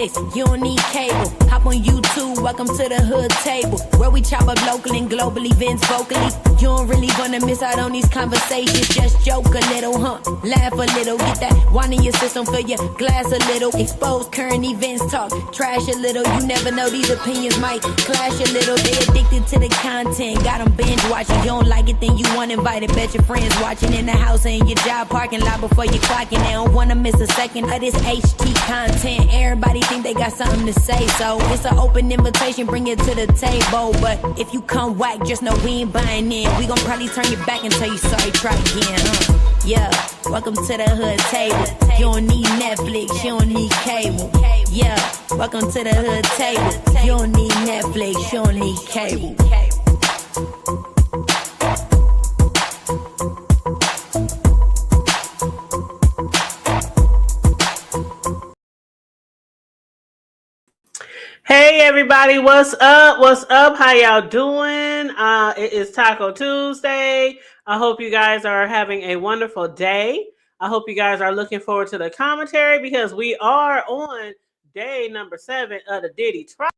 Netflix, you don't need cable. Hop on YouTube, welcome to the hood table, where we chop up local and global events vocally. You don't really wanna miss out on these conversations. Just joke a little, laugh a little, get that wine in your system, fill your glass a little, expose current events, talk trash a little. You never know, these opinions might clash a little. They addicted to the content, got them binge watching. You don't like it, then you want invited. Bet your friends watching in the house and your job parking lot before you clocking. They don't wanna miss a second of this HT content. Everybody think they got something to say, so it's an open invitation, bring it to the table. But if you come whack, just know we ain't buying in. We gon' probably turn your back and tell you sorry, try again. Yeah, welcome to the hood table. You don't need Netflix, you don't need cable. Yeah, welcome to the hood table. You don't need Netflix, you don't need cable. Hey everybody, what's up? What's up? How y'all doing? It is Taco Tuesday. I hope you guys are having a wonderful day. I hope you guys are looking forward to the commentary because we are on day number 7 of the Diddy trial.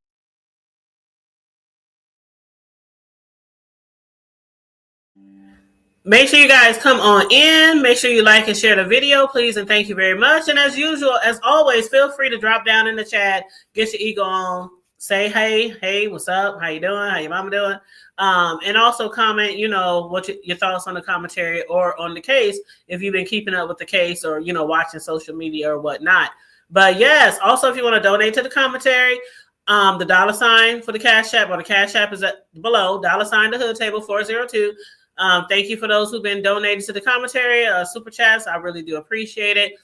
Make sure you guys come on in. Make sure you like and share the video, please, and thank you very much. And as usual, as always, feel free to drop down in the chat, get your ego on, say hey, what's up? How you doing? How your mama doing? And also comment, what your thoughts on the commentary or on the case, if you've been keeping up with the case or, watching social media or whatnot. But yes, also if you want to donate to the commentary, the $ for the Cash App, or the Cash App is below, $ the hood table 402. Thank you for those who've been donating to the commentary, super chats. I really do appreciate it.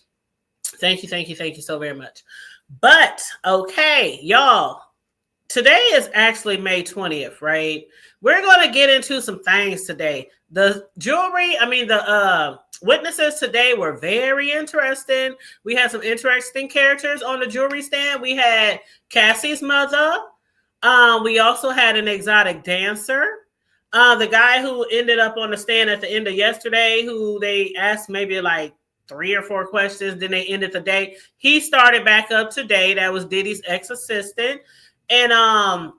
Thank you so very much. But okay, y'all, today is actually May 20th, right? We're going to get into some things today. The jewelry, the witnesses today were very interesting. We had some interesting characters on the jewelry stand. We had Cassie's mother. We also had an exotic dancer. The guy who ended up on the stand at the end of yesterday, who they asked maybe like 3 or 4 questions, then they ended the day. He started back up today. That was Diddy's ex-assistant. And I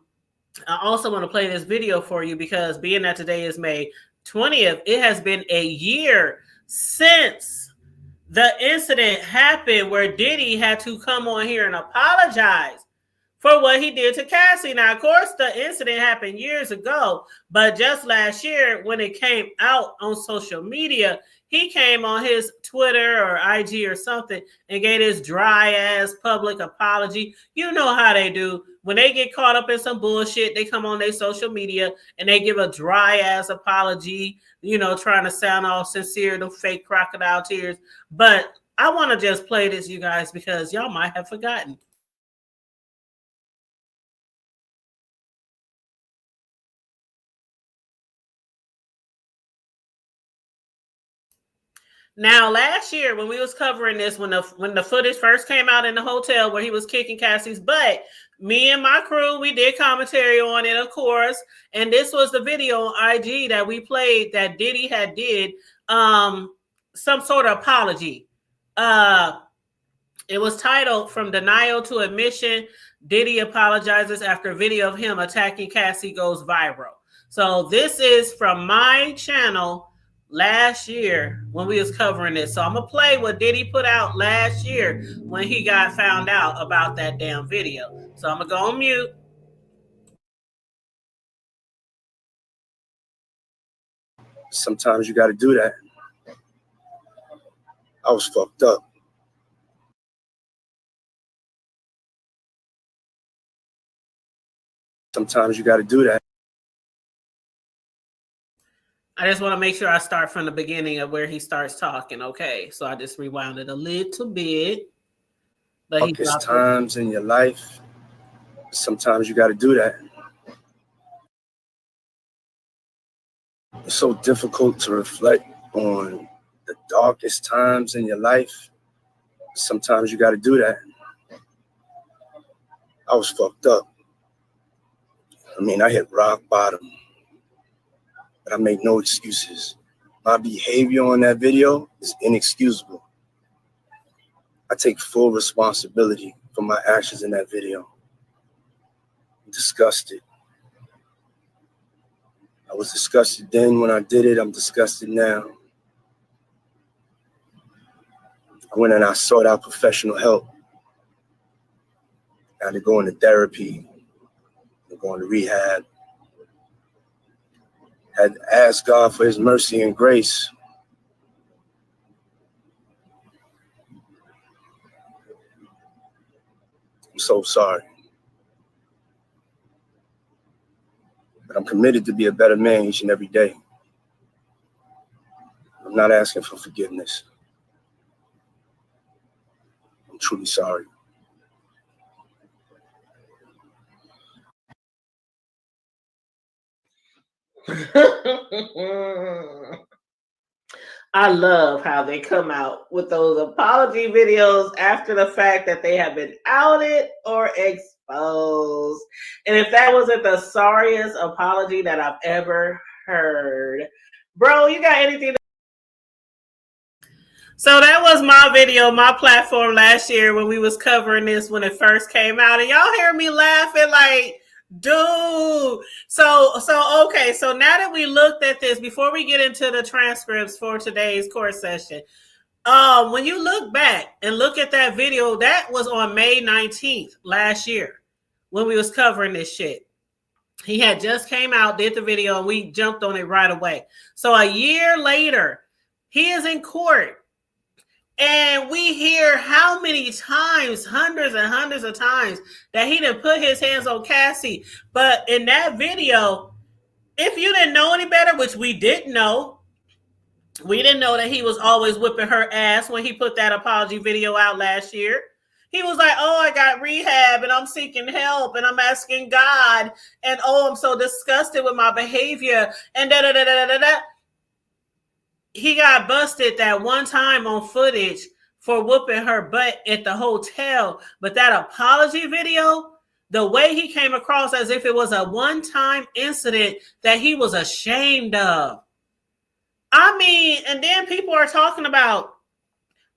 also want to play this video for you because being that today is May 20th, it has been a year since the incident happened where Diddy had to come on here and apologize for what he did to Cassie. Now, of course, the incident happened years ago, but just last year when it came out on social media, he came on his Twitter or IG or something and gave his dry ass public apology. You know how they do. When they get caught up in some bullshit, they come on their social media and they give a dry ass apology, trying to sound all sincere, the fake crocodile tears. But I want to just play this, you guys, because y'all might have forgotten. Now, last year when we was covering this, when the footage first came out in the hotel where he was kicking Cassie's butt, me and my crew, we did commentary on it, of course. And this was the video on IG that we played that Diddy had did some sort of apology. It was titled "From Denial to Admission, Diddy Apologizes After a Video of Him Attacking Cassie Goes Viral." So this is from my channel last year when we was covering this. So I'm gonna play what Diddy put out last year when he got found out about that damn video. So I'm gonna go on mute. Sometimes you got to do that. I was fucked up. Sometimes you got to do that. I just want to make sure I start from the beginning of where he starts talking. Okay, so I just rewound it a little bit. But Darkest times in your life, sometimes you got to do that. It's so difficult to reflect on the darkest times in your life. Sometimes you got to do that. I was fucked up. I hit rock bottom. But I make no excuses. My behavior on that video is inexcusable. I take full responsibility for my actions in that video. I'm disgusted. I was disgusted then when I did it. I'm disgusted now. I went and I sought out professional help. I had to go into therapy, going to rehab. Had to ask God for his mercy and grace. I'm so sorry. But I'm committed to be a better man each and every day. I'm not asking for forgiveness. I'm truly sorry. I love how they come out with those apology videos after the fact that they have been outed or exposed. And if that wasn't the sorriest apology that I've ever heard, bro, you got anything to... So that was my video, my platform last year when we was covering this when it first came out. And y'all hear me laughing like, dude. So okay. So now that we looked at this, before we get into the transcripts for today's court session, when you look back and look at that video, that was on May 19th last year when we was covering this shit. He had just came out, did the video, and we jumped on it right away. So a year later, he is in court. And we hear how many times, hundreds and hundreds of times, that he didn't put his hands on Cassie. But in that video, if you didn't know any better, which we didn't know that he was always whipping her ass when he put that apology video out last year. He was like, oh, I got rehab and I'm seeking help and I'm asking God. And oh, I'm so disgusted with my behavior. And da-da-da-da-da-da. He got busted that one time on footage for whooping her butt at the hotel. But that apology video, the way he came across as if it was a one-time incident that he was ashamed of. I mean, and then people are talking about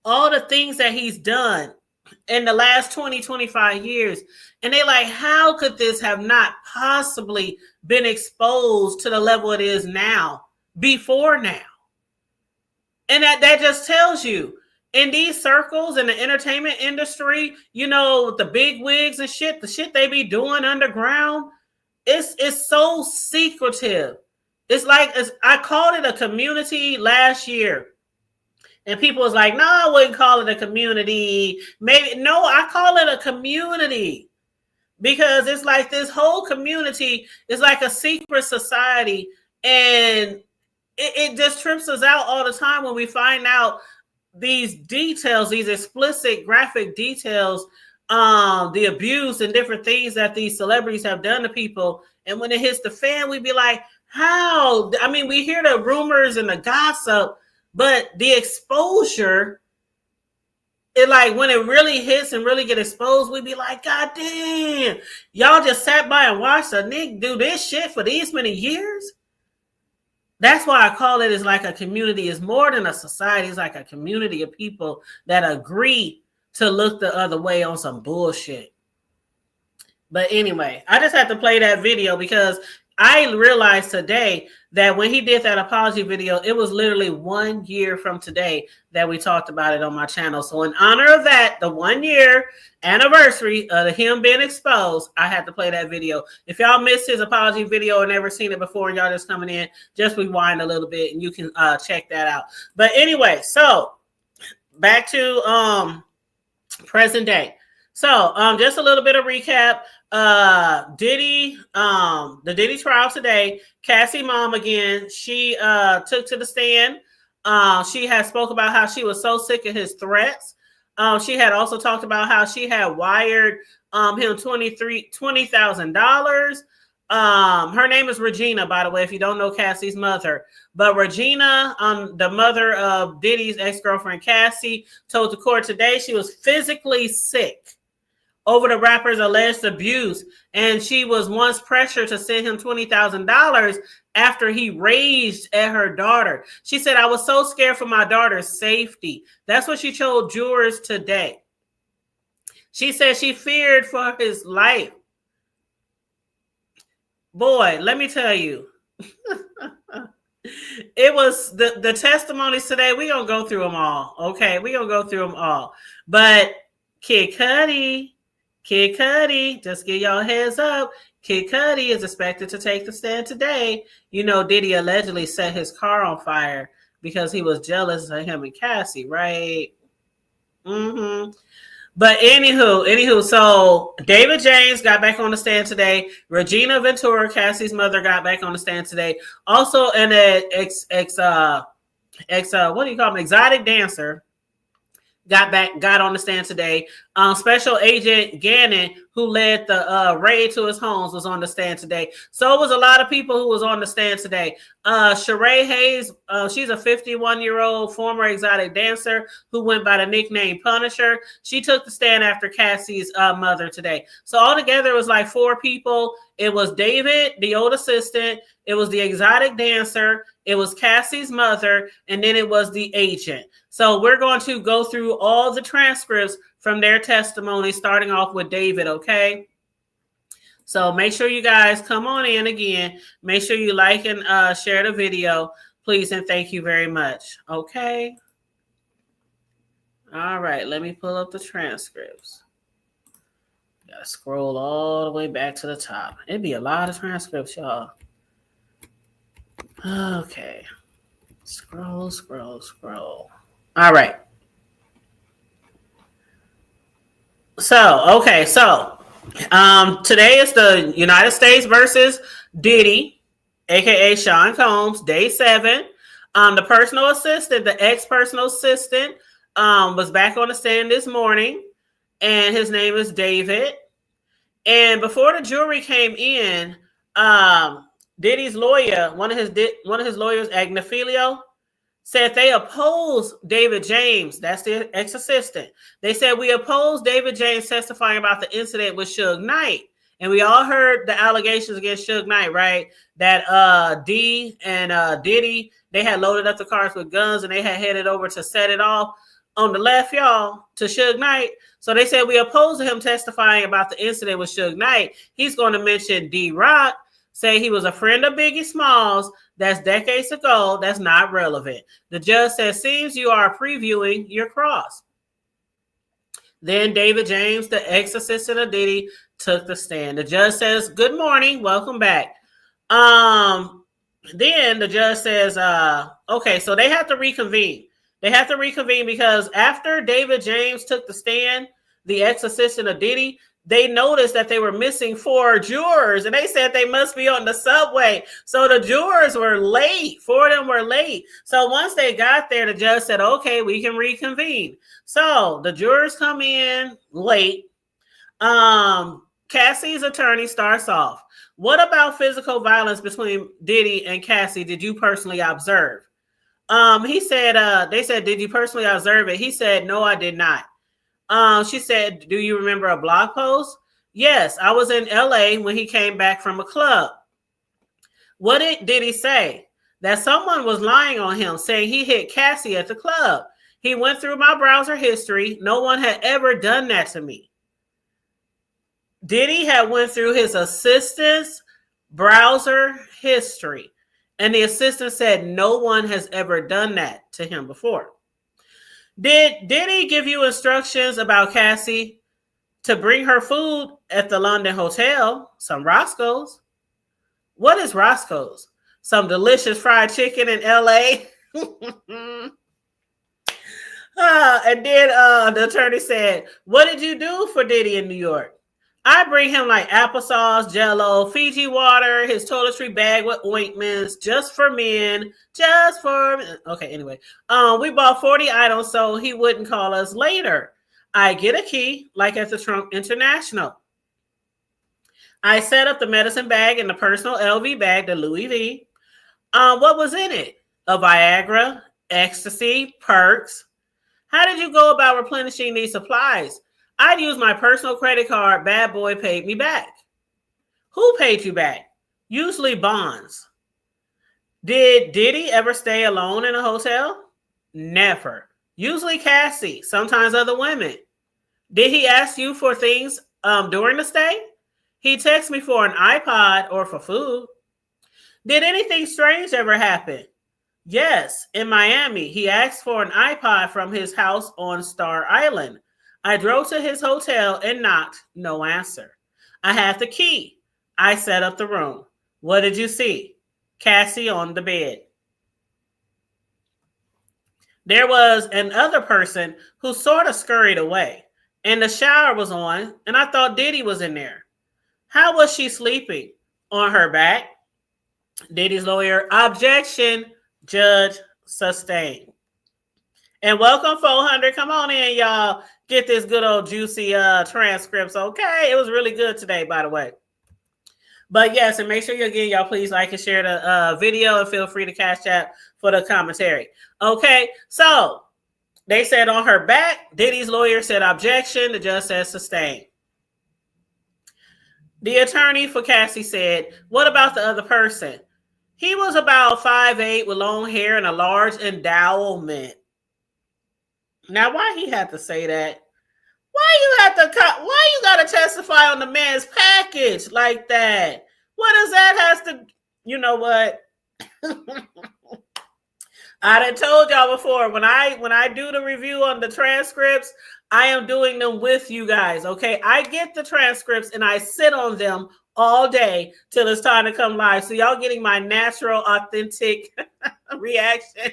all the things that he's done in the last 20, 25 years. And they're like, how could this have not possibly been exposed to the level it is now, before now? And that just tells you, in these circles, in the entertainment industry, you know, the big wigs and shit, the shit they be doing underground, it's so secretive. It's like, I called it a community last year. And people was like, no, I wouldn't call it a community. Maybe, no, I call it a community. Because it's like this whole community is like a secret society. And it just trips us out all the time when we find out these details, these explicit graphic details, the abuse and different things that these celebrities have done to people. And when it hits the fan, we be like, how? I mean, we hear the rumors and the gossip, but the exposure, it like when it really hits and really get exposed, we be like, God damn, y'all just sat by and watched a nigga do this shit for these many years? That's why I call it is like a community. It's more than a society. It's like a community of people that agree to look the other way on some bullshit. But anyway, I just had to play that video because I realized today that when he did that apology video, it was literally 1 year from today that we talked about it on my channel. So in honor of that, the 1 year anniversary of him being exposed, I had to play that video. If y'all missed his apology video or never seen it before and y'all just coming in, just rewind a little bit and you can check that out. But anyway, so back to present day. So just a little bit of recap. Diddy, the Diddy trial today, Cassie mom again, she took to the stand. She had spoke about how she was so sick of his threats. She had also talked about how she had wired him $20,000. Her name is Regina, by the way, if you don't know Cassie's mother. But Regina, the mother of Diddy's ex-girlfriend Cassie, told the court today she was physically sick over the rapper's alleged abuse, and she was once pressured to send him $20,000 after he raged at her daughter. She said, I was so scared for my daughter's safety. That's what she told jurors today. She said she feared for his life. Boy, let me tell you. It was the testimonies today. We're going to go through them all. Okay, we're going to go through them all. But Kid Cudi, just give y'all a heads up. Kid Cudi is expected to take the stand today. You know, Diddy allegedly set his car on fire because he was jealous of him and Cassie, right? Mm-hmm. But anywho, so David James got back on the stand today. Regina Ventura, Cassie's mother, got back on the stand today. Also, an what do you call him? Exotic dancer got on the stand today. Special Agent Gannon, who led the raid to his homes, was on the stand today. So it was a lot of people who was on the stand today. Sheree Hayes, she's a 51-year-old former exotic dancer who went by the nickname Punisher. She took the stand after Cassie's mother today. So altogether, it was like 4 people. It was David, the old assistant. It was the exotic dancer. It was Cassie's mother. And then it was the agent. So we're going to go through all the transcripts from their testimony, starting off with David, okay? So make sure you guys come on in again. Make sure you like and share the video, please, and thank you very much, okay? All right, let me pull up the transcripts. Gotta scroll all the way back to the top. It'd be a lot of transcripts, y'all. Okay. Scroll. All right. So today is the United States versus Diddy, aka Sean Combs, day 7. The personal assistant, the ex-personal assistant, was back on the stand this morning, and his name is David. And before the jury came in, Diddy's lawyer, one of his lawyers, Agnifilio, said they oppose David James. That's the ex-assistant. They said, we oppose David James testifying about the incident with Suge Knight. And we all heard the allegations against Suge Knight, right? That D and Diddy, they had loaded up the cars with guns and they had headed over to set it off on the left, y'all, to Suge Knight. So they said, we oppose him testifying about the incident with Suge Knight. He's going to mention D-Rock, say he was a friend of Biggie Smalls. That's decades ago. That's not relevant. The judge says, seems you are previewing your cross. Then David James, the ex-assistant of Diddy, took the stand. The judge says, good morning. Welcome back. Then the judge says, okay, so they have to reconvene. They have to reconvene because after David James took the stand, the ex-assistant of Diddy, they noticed that they were missing 4 jurors, and they said they must be on the subway. So the jurors were late. 4 of them were late. So once they got there, the judge said, okay, we can reconvene. So the jurors come in late. Cassie's attorney starts off. What about physical violence between Diddy and Cassie did you personally observe? He said, they said, did you personally observe it? He said, no, I did not. She said, do you remember a blog post? Yes, I was in LA when he came back from a club. What did he say? That someone was lying on him, saying he hit Cassie at the club. He went through my browser history. No one had ever done that to me. Diddy had went through his assistant's browser history, and the assistant said no one has ever done that to him before. Did he give you instructions about Cassie to bring her food at the London hotel? Some Roscoe's. What is Roscoe's? Some delicious fried chicken in LA. And then the attorney said, what did you do for Diddy in New York? I bring him like applesauce, Jell-O, Fiji water, his toiletry bag with ointments, just for men, okay, anyway. We bought 40 items so he wouldn't call us later. I get a key, like at the Trump International. I set up the medicine bag and the personal LV bag, the Louis V. What was in it? A Viagra, ecstasy, perks. How did you go about replenishing these supplies? I'd use my personal credit card. Bad boy paid me back. Who paid you back? Usually bonds. Did Diddy ever stay alone in a hotel? Never. Usually Cassie, sometimes other women. Did he ask you for things during the stay? He texted me for an iPod or for food. Did anything strange ever happen? Yes, in Miami, he asked for an iPod from his house on Star Island. I drove to his hotel and knocked, no answer. I had the key. I set up the room. What did you see? Cassie on the bed. There was another person who sort of scurried away, and the shower was on, and I thought Diddy was in there. How was she sleeping? On her back? Diddy's lawyer, objection, judge, sustained. And welcome 400. Come on in, y'all. Get this good old juicy transcripts, okay? It was really good today, by the way. But yes, and make sure again, y'all please like and share the video and feel free to cash app for the commentary. Okay, so they said on her back. Diddy's lawyer said objection. The judge said sustained. The attorney for Cassie said, what about the other person? He was about 5'8" with long hair and a large endowment. Now, why he had to say that? Why you got to testify on the man's package like that? What does that have to, you know what? I done told y'all before, when I do the review on the transcripts, I am doing them with you guys, okay? I get the transcripts and I sit on them all day till it's time to come live. So y'all getting my natural, authentic reaction.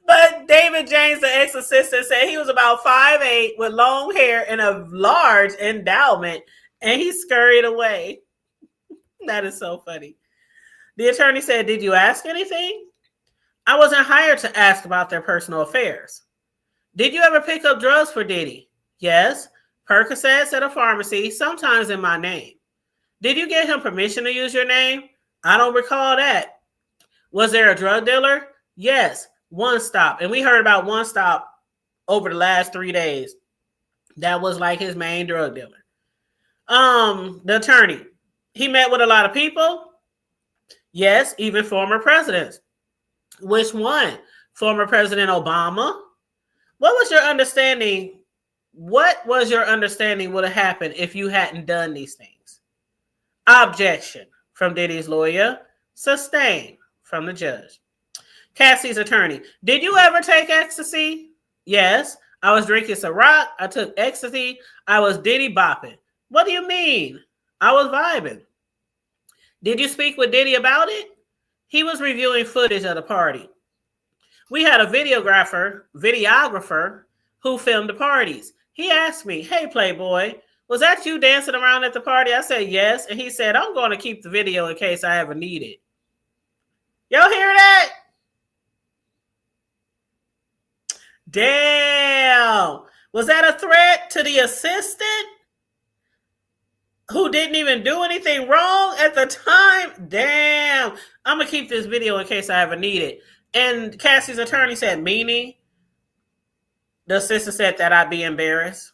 But David James, the ex-assistant, said he was about 5'8" with long hair and a large endowment, and he scurried away. That is so funny. The attorney said, did you ask anything? I wasn't hired to ask about their personal affairs. Did you ever pick up drugs for Diddy? Yes. Percocets at a pharmacy, sometimes in my name. Did you get him permission to use your name? I don't recall that. Was there a drug dealer? Yes. One Stop. And we heard about One Stop over the last 3 days. That was like his main drug dealer. The attorney. He met with a lot of people. Yes, even former presidents. Which one? Former President Obama? What was your understanding? What was your understanding would have happened if you hadn't done these things? Objection from Diddy's lawyer. Sustained from the judge. Cassie's attorney. Did you ever take ecstasy? Yes. I was drinking Ciroc. I took ecstasy. I was Diddy bopping. What do you mean? I was vibing. Did you speak with Diddy about it? He was reviewing footage of the party. We had a videographer who filmed the parties. He asked me, hey, Playboy, was that you dancing around at the party? I said, yes. And he said, I'm going to keep the video in case I ever need it. Y'all hear that? Damn. Was that a threat to the assistant who didn't even do anything wrong at the time? Damn. I'm going to keep this video in case I ever need it. And Cassie's attorney said, meaning? The assistant said that I'd be embarrassed.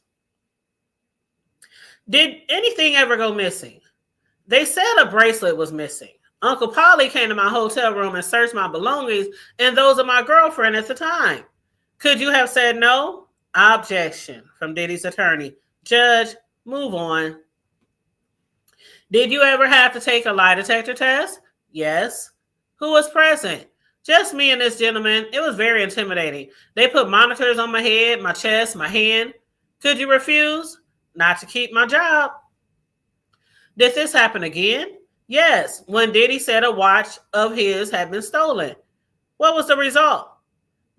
Did anything ever go missing? They said a bracelet was missing. Uncle Polly came to my hotel room and searched my belongings and those of my girlfriend at the time. Could you have said no? Objection from Diddy's attorney. Judge, move on. Did you ever have to take a lie detector test? Yes. Who was present? Just me and this gentleman. It was very intimidating. They put monitors on my head, my chest, my hand. Could you refuse? Not to keep my job. Did this happen again? Yes, when Diddy said a watch of his had been stolen. What was the result?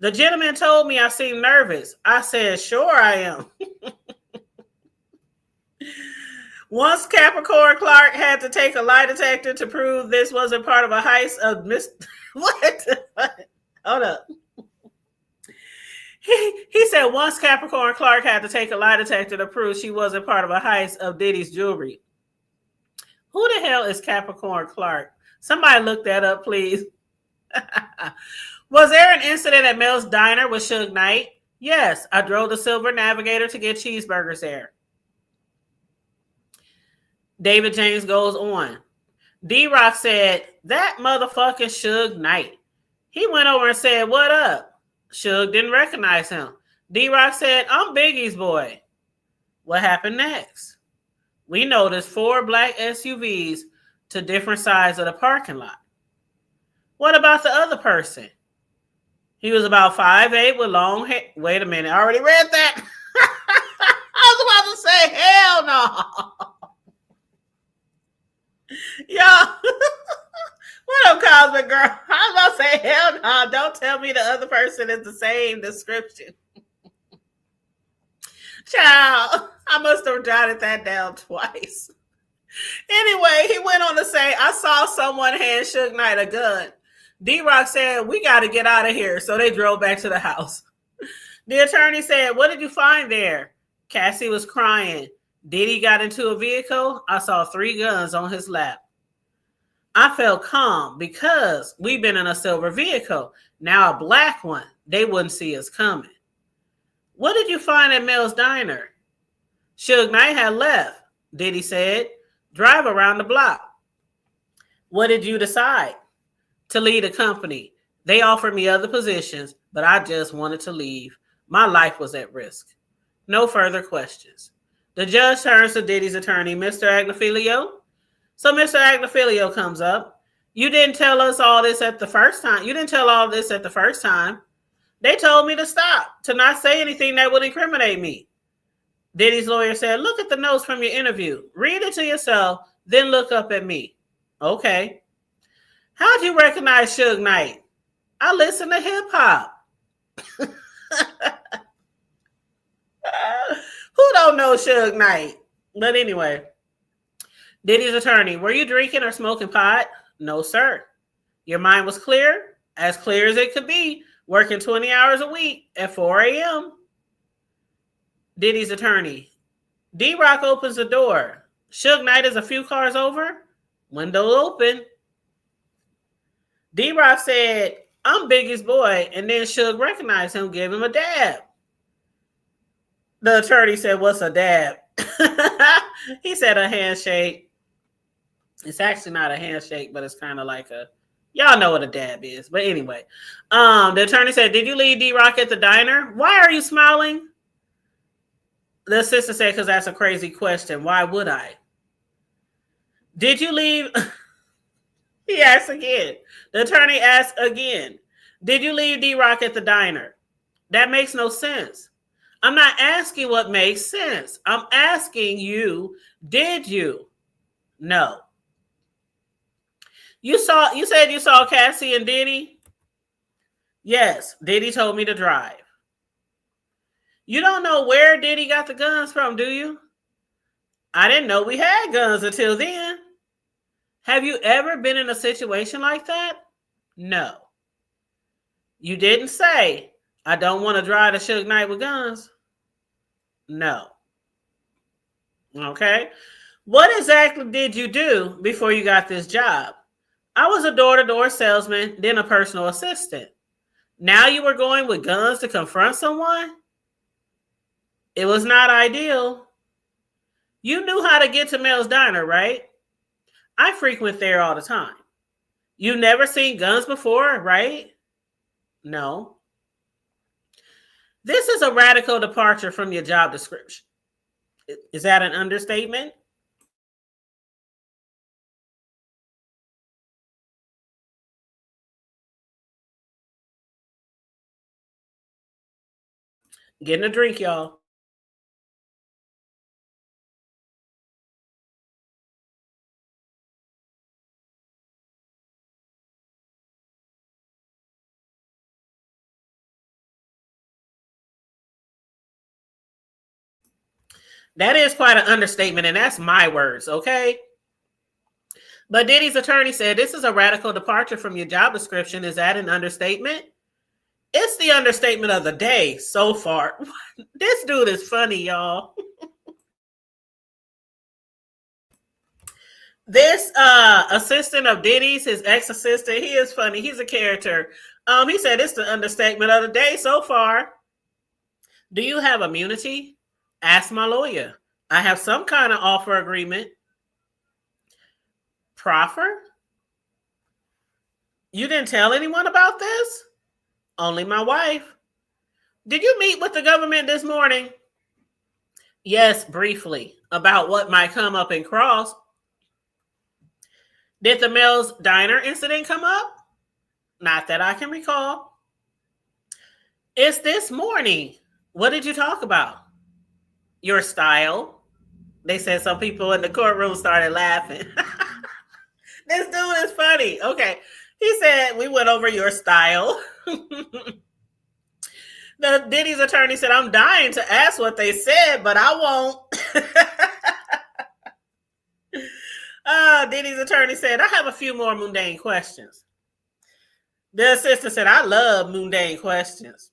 The gentleman told me I seemed nervous. I said, sure I am. Once Capricorn Clark had to take a lie detector to prove this wasn't part of a heist of What? Hold up. He said once Capricorn Clark had to take a lie detector to prove she wasn't part of a heist of Diddy's jewelry. Who the hell is Capricorn Clark? Somebody look that up, please. Was there an incident at Mel's Diner with Suge Knight? Yes, I drove the Silver Navigator to get cheeseburgers there. David James goes on. D-Rock said, that motherfucking Suge Knight. He went over and said, what up? Suge didn't recognize him. D-Rock said, I'm Biggie's boy. What happened next? We noticed 4 black SUVs to different sides of the parking lot. What about the other person? He was about 5'8" with long hair. Wait a minute, I already read that. I was about to say, hell no. Y'all, what up, Cosmic Girl? I was about to say, hell no. Don't tell me the other person is the same description. Child, I must have jotted that down twice. Anyway, he went on to say, I saw someone hand Suge Knight a gun. D-Rock said, we got to get out of here. So they drove back to the house. The attorney said, what did you find there? Cassie was crying. Diddy got into a vehicle. I saw 3 guns on his lap. I felt calm because we've been in a silver vehicle. Now a black one. They wouldn't see us coming. What did you find at Mel's Diner? Suge Knight had left. Diddy said, drive around the block. What did you decide? To lead a company. They offered me other positions, but I just wanted to leave. My life was at risk. No further questions. The judge turns to Diddy's attorney, Mr. Agnifilio. So Mr. Agnifilio comes up. You didn't tell us all this at the first time. You didn't tell all this at the first time. They told me to stop, to not say anything that would incriminate me. Diddy's lawyer said, look at the notes from your interview. Read it to yourself, then look up at me. Okay. How'd you recognize Suge Knight? I listen to hip hop. Who don't know Suge Knight? But anyway, Diddy's attorney, were you drinking or smoking pot? No, sir. Your mind was clear as it could be, working 20 hours a week at 4 a.m. Diddy's attorney, D-Rock opens the door. Suge Knight is a few cars over. Window open. D-Rock said, I'm Biggie's boy, and then Suge recognized him, gave him a dab. The attorney said, what's a dab? He said a handshake. It's actually not a handshake, but it's kind of like a, y'all know what a dab is. But anyway, the attorney said, did you leave D-Rock at the diner? Why are you smiling? The assistant said, because that's a crazy question. Why would I? Did you leave? He asked again. The attorney asked again, did you leave D-Rock at the diner? That makes no sense. I'm not asking what makes sense. I'm asking you, did you? No. You said you saw Cassie and Diddy? Yes, Diddy told me to drive. You don't know where Diddy got the guns from, do you? I didn't know we had guns until then. Have you ever been in a situation like that? No. You didn't say, I don't want to drive to Suge Knight with guns. No. Okay. What exactly did you do before you got this job? I was a door-to-door salesman, then a personal assistant. Now you were going with guns to confront someone? It was not ideal. You knew how to get to Mel's Diner, right? I frequent there all the time. You never seen guns before, right? No. This is a radical departure from your job description. Is that an understatement? Getting a drink, y'all. That is quite an understatement, and that's my words, okay? But Diddy's attorney said, this is a radical departure from your job description. Is that an understatement? It's the understatement of the day so far. This dude is funny, y'all. This assistant of Diddy's, his ex-assistant, he is funny. He's a character. He said it's the understatement of the day so far. Do you have immunity? Ask my lawyer. I have some kind of offer agreement. Proffer? You didn't tell anyone about this? Only my wife. Did you meet with the government this morning? Yes, briefly, about what might come up in Cross. Did the Mel's Diner incident come up? Not that I can recall. It's this morning. What did you talk about? Your style. They said some people in the courtroom started laughing. This dude is funny. Okay. He said, we went over your style. The Diddy's attorney said, I'm dying to ask what they said, but I won't. Diddy's attorney said, I have a few more mundane questions. The assistant said, I love mundane questions.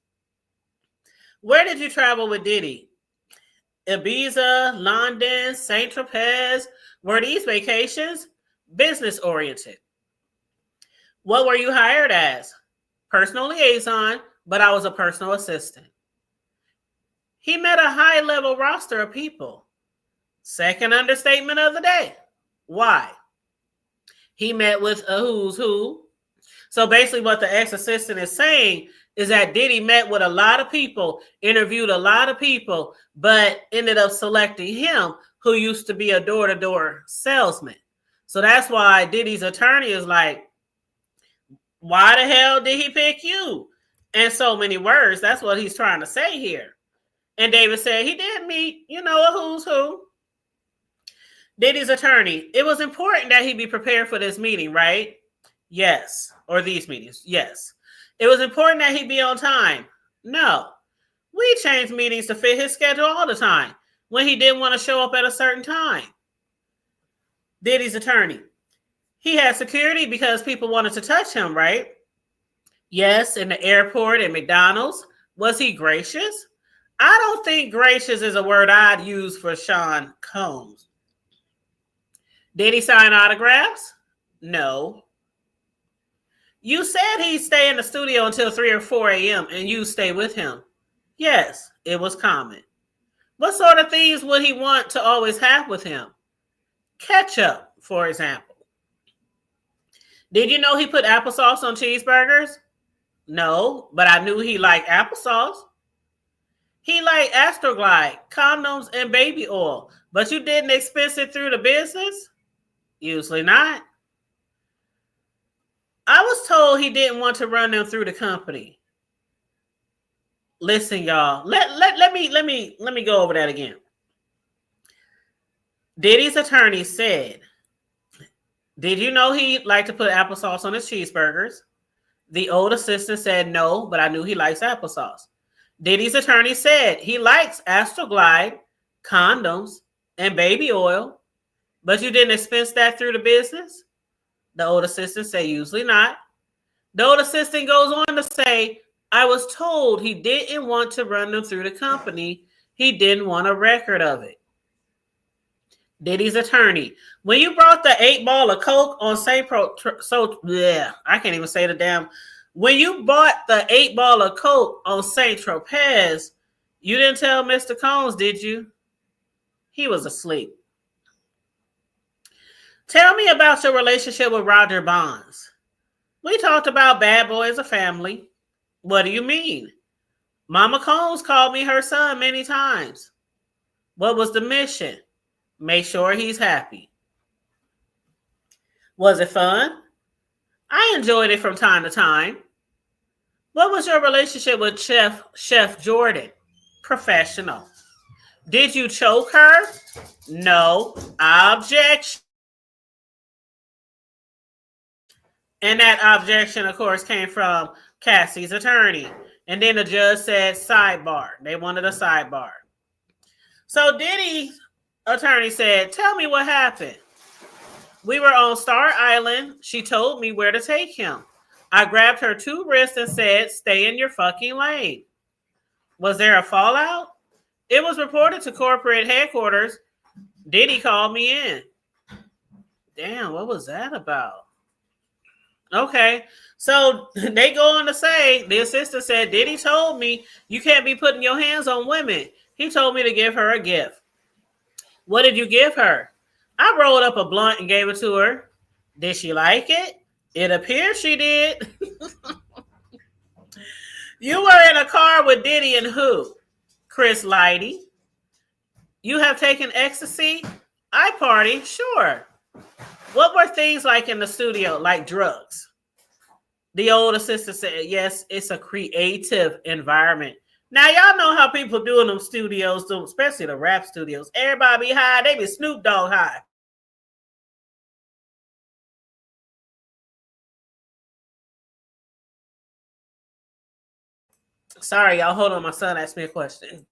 Where did you travel with Diddy? Ibiza, London, St. Tropez. Were these vacations? Business oriented. What were you hired as? Personal liaison, but I was a personal assistant. He met a high-level roster of people. Second understatement of the day. Why? He met with a who's who. So basically what the ex-assistant is saying is that Diddy met with a lot of people, interviewed a lot of people, but ended up selecting him, who used to be a door-to-door salesman. So that's why Diddy's attorney is like, why the hell did he pick you? In so many words, that's what he's trying to say here. And David said he did meet, a who's who. Diddy's attorney, it was important that he be prepared for this meeting, right? Yes. Or these meetings. Yes. It was important that he be on time. No. We changed meetings to fit his schedule all the time when he didn't want to show up at a certain time. Diddy's attorney, he had security because people wanted to touch him, right? Yes, in the airport and McDonald's. Was he gracious? I don't think gracious is a word I'd use for Sean Combs. Did he sign autographs? No. You said he'd stay in the studio until 3 or 4 a.m. and you stay with him. Yes, it was common. What sort of things would he want to always have with him? Ketchup, for example. Did you know he put applesauce on cheeseburgers? No, but I knew he liked applesauce. He liked Astroglide, condoms, and baby oil, but you didn't expense it through the business? Usually not. I was told he didn't want to run them through the company. Listen, y'all. Let me go over that again. Diddy's attorney said, did you know he liked to put applesauce on his cheeseburgers? The old assistant said no, but I knew he likes applesauce. Diddy's attorney said he likes Astroglide, condoms, and baby oil, but you didn't expense that through the business? The old assistant said usually not. The old assistant goes on to say, I was told he didn't want to run them through the company. He didn't want a record of it. Diddy's attorney, when you brought the 8-ball of Coke on I can't even say the damn. When you bought the 8-ball of Coke on St. Tropez, you didn't tell Mr. Combs, did you? He was asleep. Tell me about your relationship with Roger Bonds. We talked about Bad Boy as a family. What do you mean? Mama Combs called me her son many times. What was the mission? Make sure he's happy. Was it fun? I enjoyed it from time to time. What was your relationship with Chef Jordan? Professional. Did you choke her? No. Objection. And that objection, of course, came from Cassie's attorney. And then the judge said sidebar. They wanted a sidebar. So Diddy's attorney said, tell me what happened. We were on Star Island. She told me where to take him. I grabbed her 2 wrists and said, stay in your fucking lane. Was there a fallout? It was reported to corporate headquarters. Diddy called me in. Damn, what was that about? Okay, so they go on to say, the assistant said, Diddy told me you can't be putting your hands on women. He told me to give her a gift. What did you give her? I rolled up a blunt and gave it to her. Did she like it? It appears she did. You were in a car with Diddy and who? Chris Lighty. You have taken ecstasy? I party, sure. What were things like in the studio, like drugs? The older sister said, yes, it's a creative environment. Now, y'all know how people do in them studios, especially the rap studios. Everybody be high. They be Snoop Dogg high. Sorry, y'all. Hold on. My son asked me a question.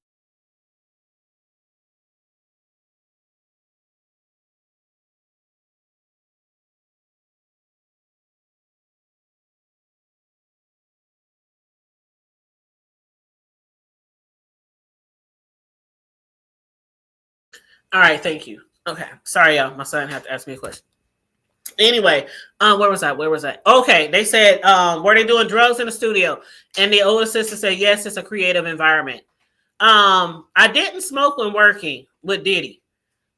All right, thank you. Okay, sorry, y'all. My son had to ask me a question. Anyway, where was I? Okay, they said, were they doing drugs in the studio? And the older sister said, yes, it's a creative environment. I didn't smoke when working with Diddy,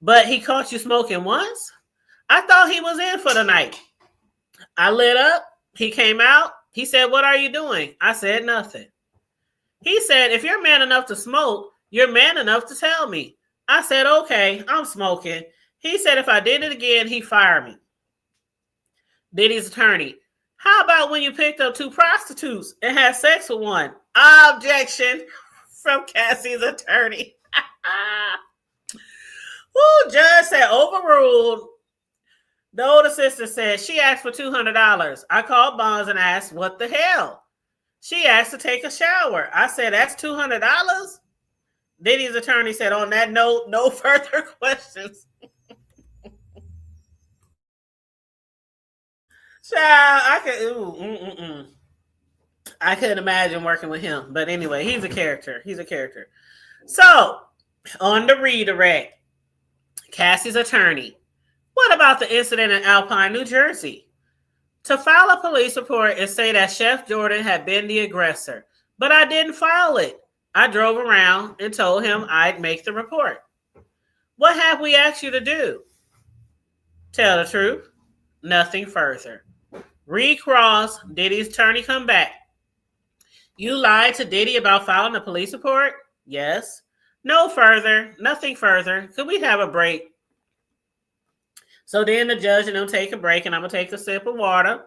but he caught you smoking once. I thought he was in for the night. I lit up. He came out. He said, what are you doing? I said, nothing. He said, if you're man enough to smoke, you're man enough to tell me. I said, okay, I'm smoking. He said, if I did it again, he'd fire me. Diddy's attorney. How about when you picked up 2 prostitutes and had sex with one? Objection from Cassie's attorney. Woo, judge said overruled. The older sister said she asked for $200. I called Bonds and asked, what the hell? She asked to take a shower. I said, that's $200? Diddy's attorney said, on that note, no further questions. Child, I couldn't imagine working with him. But anyway, he's a character. So, on the redirect, Cassie's attorney. What about the incident in Alpine, New Jersey? To file a police report and say that Chef Jordan had been the aggressor. But I didn't file it. I drove around and told him I'd make the report. What have we asked you to do? Tell the truth. Nothing further. Recross. Diddy's attorney come back. You lied to Diddy about filing a police report? Yes. No further. Nothing further. Could we have a break? So then the judge and them take a break, and I'm going to take a sip of water.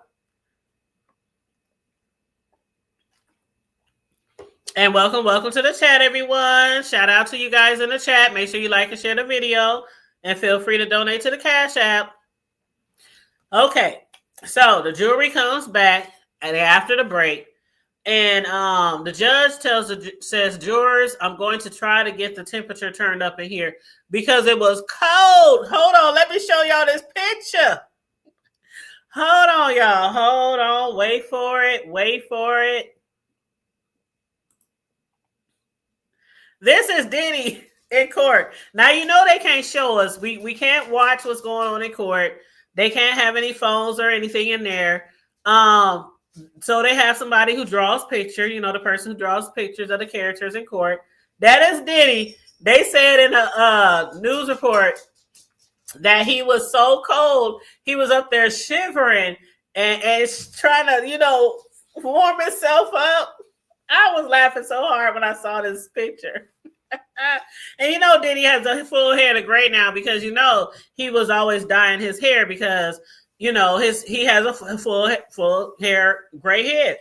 And welcome to the chat, everyone. Shout out to you guys in the chat. Make sure you like and share the video, and feel free to donate to the Cash App. Okay, so the jury comes back after the break, and the judge says, jurors, I'm going to try to get the temperature turned up in here because it was cold. Hold on, let me show y'all this picture. Hold on, y'all. Hold on. Wait for it. This is Diddy in court. Now, you know they can't show us. We can't watch what's going on in court. They can't have any phones or anything in there. So they have somebody who draws pictures, the person who draws pictures of the characters in court. That is Diddy. They said in a news report that he was so cold, he was up there shivering and trying to, warm himself up. I was laughing so hard when I saw this picture. And Diddy has a full head of gray now because he was always dyeing his hair because he has a full hair gray head,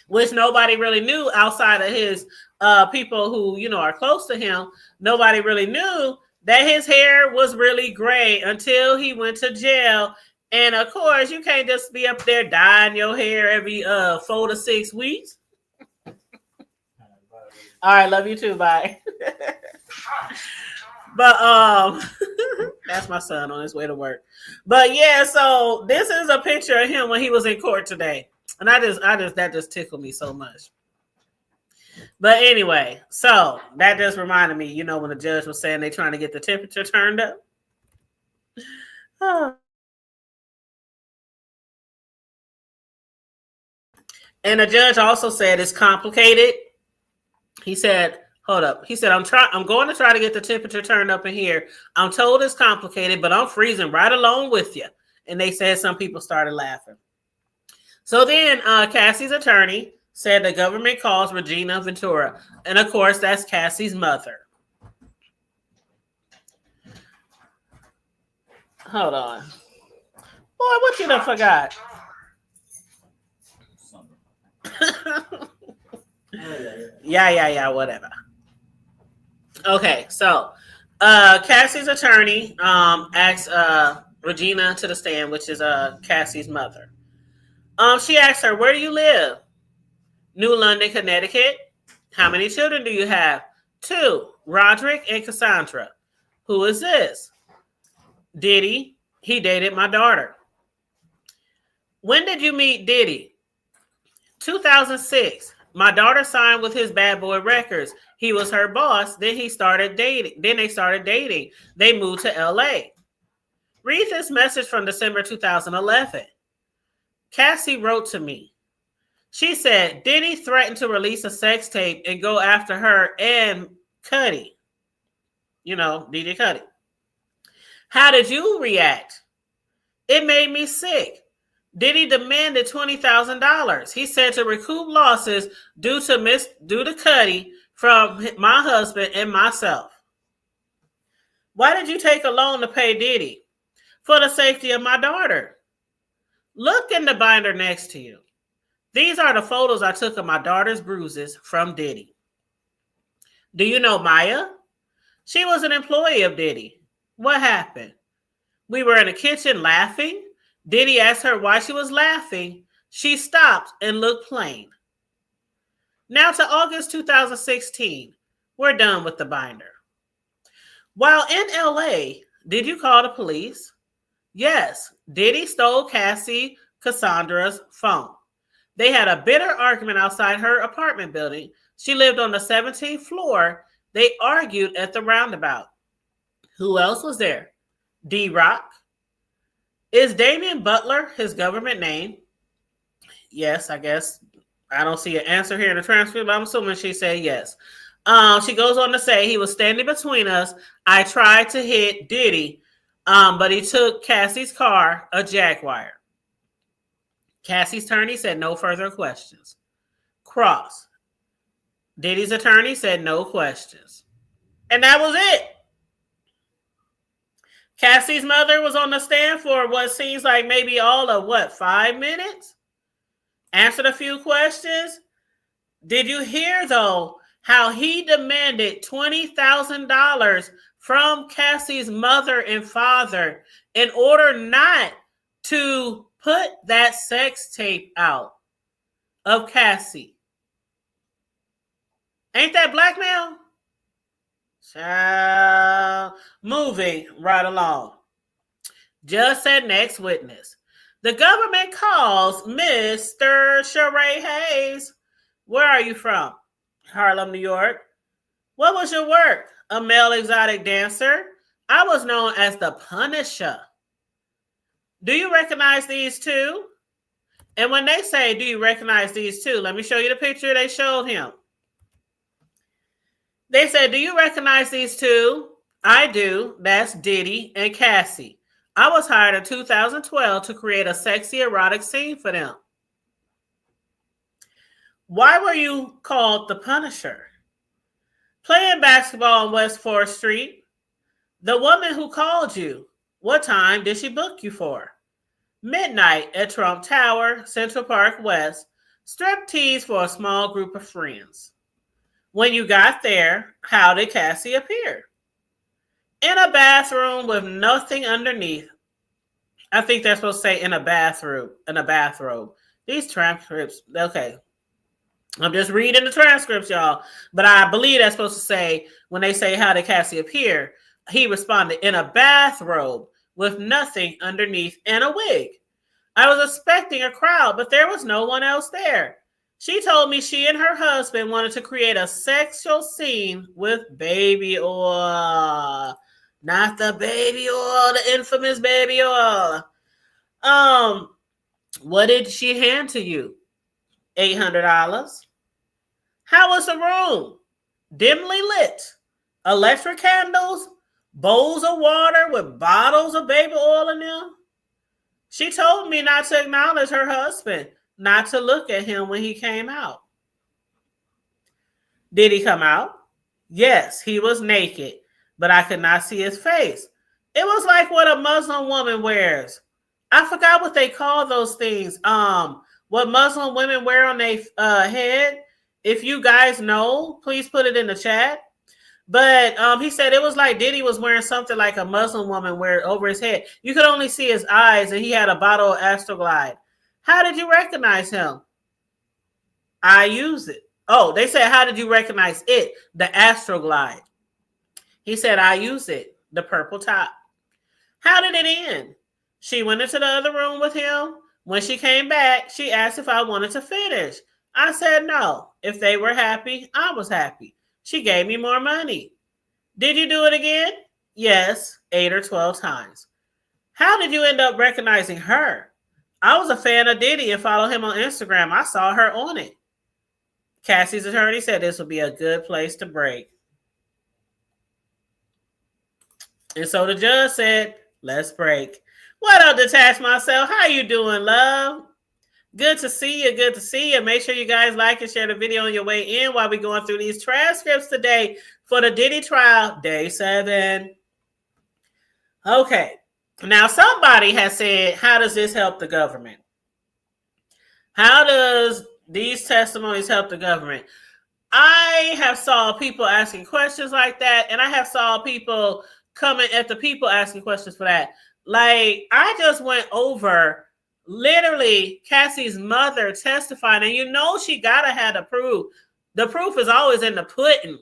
which nobody really knew outside of his people who are close to him. Nobody really knew that his hair was really gray until he went to jail. And of course, you can't just be up there dyeing your hair every 4 to 6 weeks. All right, love you too. Bye. But that's my son on his way to work. But yeah, so this is a picture of him when he was in court today, and that just tickled me so much. But anyway, so that just reminded me, when the judge was saying they're trying to get the temperature turned up. Oh. And the judge also said it's complicated. He said, hold up. He said, I'm going to try to get the temperature turned up in here. I'm told it's complicated, but I'm freezing right along with you. And they said some people started laughing. So then Cassie's attorney said the government calls Regina Ventura. And of course, that's Cassie's mother. Hold on. Boy, what you done forgot? Yeah, whatever. Okay, so Cassie's attorney asked Regina to the stand, which is Cassie's mother. She asked her, "Where do you live?" "New London, Connecticut." "How many children do you have?" "Two, Roderick and Cassandra." "Who is this?" "Diddy. He dated my daughter." "When did you meet Diddy?" 2006. My daughter signed with his Bad Boy Records. He was her boss. Then they started dating. They moved to LA. Read this message from December 2011. Cassie wrote to me. She said, Diddy threatened to release a sex tape and go after her and Cuddy. You know, DJ Cuddy. How did you react? It made me sick. Diddy demanded $20,000. He said to recoup losses due to Cuddy from my husband and myself. Why did you take a loan to pay Diddy? For the safety of my daughter. Look in the binder next to you. These are the photos I took of my daughter's bruises from Diddy. Do you know Maya? She was an employee of Diddy. What happened? We were in the kitchen laughing. Diddy asked her why she was laughing. She stopped and looked plain. Now to August 2016. We're done with the binder. While in LA, did you call the police? Yes, Diddy stole Cassandra's phone. They had a bitter argument outside her apartment building. She lived on the 17th floor. They argued at the roundabout. Who else was there? D-Rock. Is Damian Butler his government name? Yes, I guess. I don't see an answer here in the transcript, but I'm assuming she said yes. She goes on to say, he was standing between us. I tried to hit Diddy, but he took Cassie's car, a Jaguar. Cassie's attorney said no further questions. Cross. Diddy's attorney said no questions. And that was it. Cassie's mother was on the stand for what seems like maybe all of 5 minutes? Answered a few questions. Did you hear, though, how he demanded $20,000 from Cassie's mother and father in order not to put that sex tape out of Cassie? Ain't that blackmail? Child. Moving right along. Judge said next witness. The government calls Mr. Sheree Hayes. Where are you from? Harlem, New York. What was your work? A male exotic dancer. I was known as the Punisher. Do you recognize these two? And when they say, do you recognize these two? Let me show you the picture they showed him. They said, do you recognize these two? I do. That's Diddy and Cassie. I was hired in 2012 to create a sexy erotic scene for them. Why were you called the Punisher? Playing basketball on West 4th Street. The woman who called you, what time did she book you for? Midnight at Trump Tower, Central Park West. Striptease for a small group of friends. When you got there, how did Cassie appear? In a bathroom with nothing underneath. I think they're supposed to say in a bathroom, in a bathrobe. These transcripts, okay. I'm just reading the transcripts, y'all. But I believe that's supposed to say, when they say how did Cassie appear, he responded in a bathrobe with nothing underneath and a wig. I was expecting a crowd, but there was no one else there. She told me she and her husband wanted to create a sexual scene with baby oil. Not the baby oil, the infamous baby oil. What did she hand to you? $800. How was the room? Dimly lit. Electric candles, bowls of water with bottles of baby oil in them. She told me not to acknowledge her husband, not to look at him when he came out. Did he come out? Yes, he was naked, but I could not see his face. It was like what a Muslim woman wears. I forgot what they call those things. What Muslim women wear on their head. If you guys know, please put it in the chat. But he said it was like Diddy was wearing something like a Muslim woman wear over his head. You could only see his eyes, and he had a bottle of Astroglide. How did you recognize him? I use it. Oh, they said, how did you recognize it? The Astroglide. He said, I use it. The purple top. How did it end? She went into the other room with him. When she came back, she asked if I wanted to finish. I said no. If they were happy, I was happy. She gave me more money. Did you do it again? Yes, 8 or 12 times. How did you end up recognizing her? I was a fan of Diddy and followed him on Instagram. I saw her on it. Cassie's attorney said this would be a good place to break. And so the judge said, let's break. What up, Detach Myself? How you doing, love? Good to see you. Good to see you. Make sure you guys like and share the video on your way in while we're going through these transcripts today for the Diddy trial, day 7. Okay. Now, somebody has said, how does this help the government? How does these testimonies help the government? I have saw people asking questions like that, and I have saw people coming at the people asking questions for that. Like, I just went over literally Cassie's mother testifying, and you know she gotta have the proof. The proof is always in the pudding.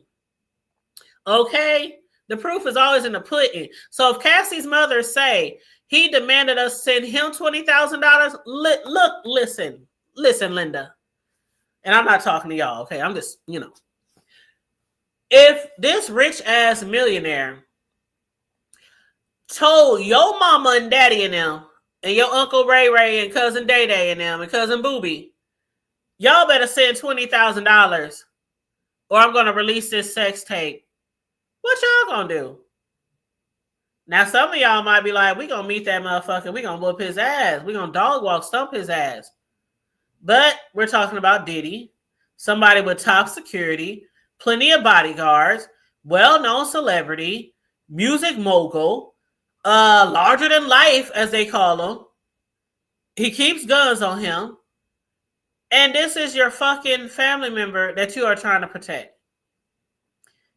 Okay? The proof is always in the pudding. So if Cassie's mother say he demanded us send him $20,000, listen, Linda. And I'm not talking to y'all, okay? I'm just, if this rich ass millionaire told your mama and daddy and them, and your Uncle Ray Ray and cousin Day Day and them and cousin Booby, y'all better send $20,000 or I'm going to release this sex tape. What y'all going to do? Now, some of y'all might be like, we going to meet that motherfucker. We going to whoop his ass. We going to dog walk, stump his ass. But we're talking about Diddy, somebody with top security, plenty of bodyguards, well-known celebrity, music mogul, larger than life, as they call him. He keeps guns on him. And this is your fucking family member that you are trying to protect.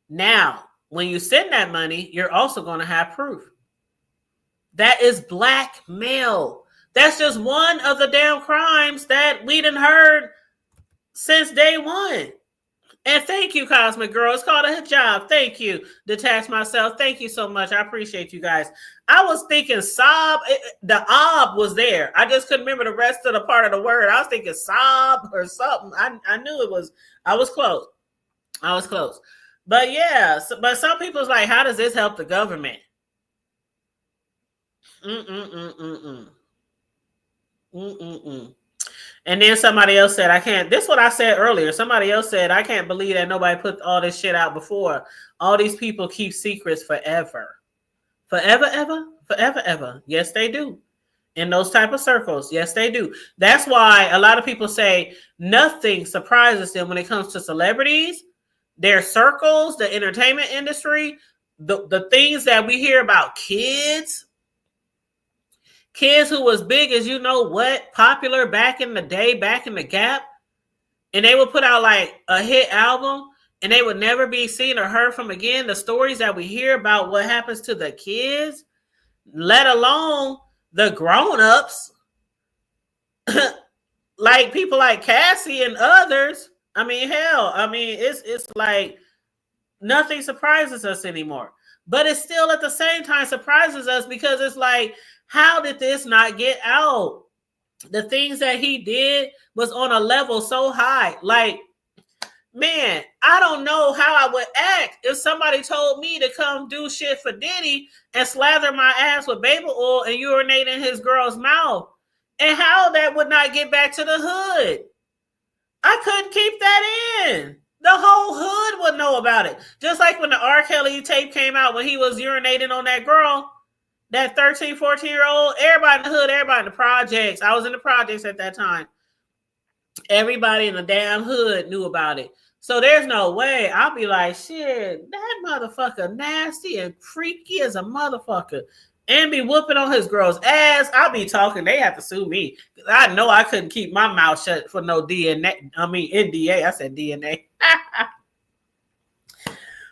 Now, when you send that money, you're also going to have proof. That is blackmail. That's just one of the damn crimes that we done heard since day one. And thank you, Cosmic Girl. It's called a hijab. Thank you. Detach Myself. Thank you so much. I appreciate you guys. I was thinking sob. The ob was there. I just couldn't remember the rest of the part of the word. I was thinking sob or something. I knew it was. I was close. But yeah, but some people's like, how does this help the government? And then somebody else said, I can't. This is what I said earlier. Somebody else said, I can't believe that nobody put all this shit out before. All these people keep secrets forever. Forever, ever? Forever, ever. Yes, they do. In those type of circles. Yes, they do. That's why a lot of people say nothing surprises them when it comes to celebrities, their circles, the entertainment industry, the things that we hear about kids who was big as you know what, popular back in the day, back in the gap, and they would put out like a hit album and they would never be seen or heard from again. The stories that we hear about what happens to the kids, let alone the grown-ups, like people like Cassie and others. I mean, hell, it's like nothing surprises us anymore. But it still at the same time surprises us because it's like, how did this not get out? The things that he did was on a level so high. Like, man, I don't know how I would act if somebody told me to come do shit for Diddy and slather my ass with baby oil and urinate in his girl's mouth. And how that would not get back to the hood. I couldn't keep that in. The whole hood would know about it. Just like when the R. Kelly tape came out when he was urinating on that girl, that 13, 14-year-old, everybody in the hood, everybody in the projects. I was in the projects at that time. Everybody in the damn hood knew about it. So there's no way. I'll be like, shit, that motherfucker nasty and freaky as a motherfucker. And be whooping on his girl's ass. I'll be talking. They have to sue me. I know I couldn't keep my mouth shut for no DNA. I mean, NDA. I said DNA.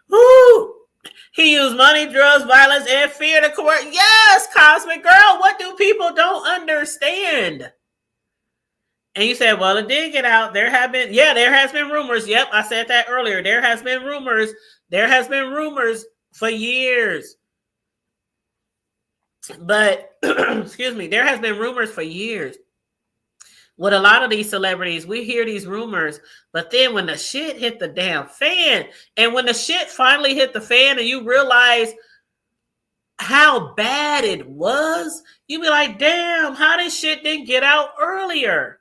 Woo! He used money, drugs, violence, and fear to coerce. Yes, Cosmic Girl. What do people don't understand? And you said, well, it did get out. There has been rumors. Yep, I said that earlier. There has been rumors. There has been rumors for years. But, excuse me, there has been rumors for years. With a lot of these celebrities, we hear these rumors, but then when the shit hit the damn fan, and when the shit finally hit the fan and you realize how bad it was, you be like, damn, how this shit didn't get out earlier?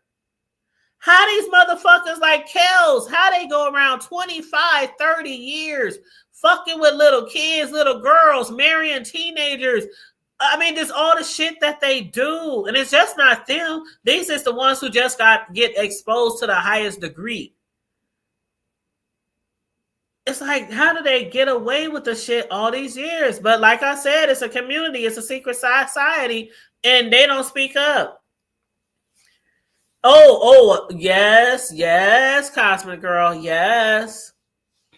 How these motherfuckers like Kels, how they go around 25, 30 years fucking with little kids, little girls, marrying teenagers. I mean, there's all the shit that they do. And it's just not them. These is the ones who just get exposed to the highest degree. It's like, how do they get away with the shit all these years? But like I said, it's a community. It's a secret society. And they don't speak up. Oh, yes, Cosmic Girl, yes.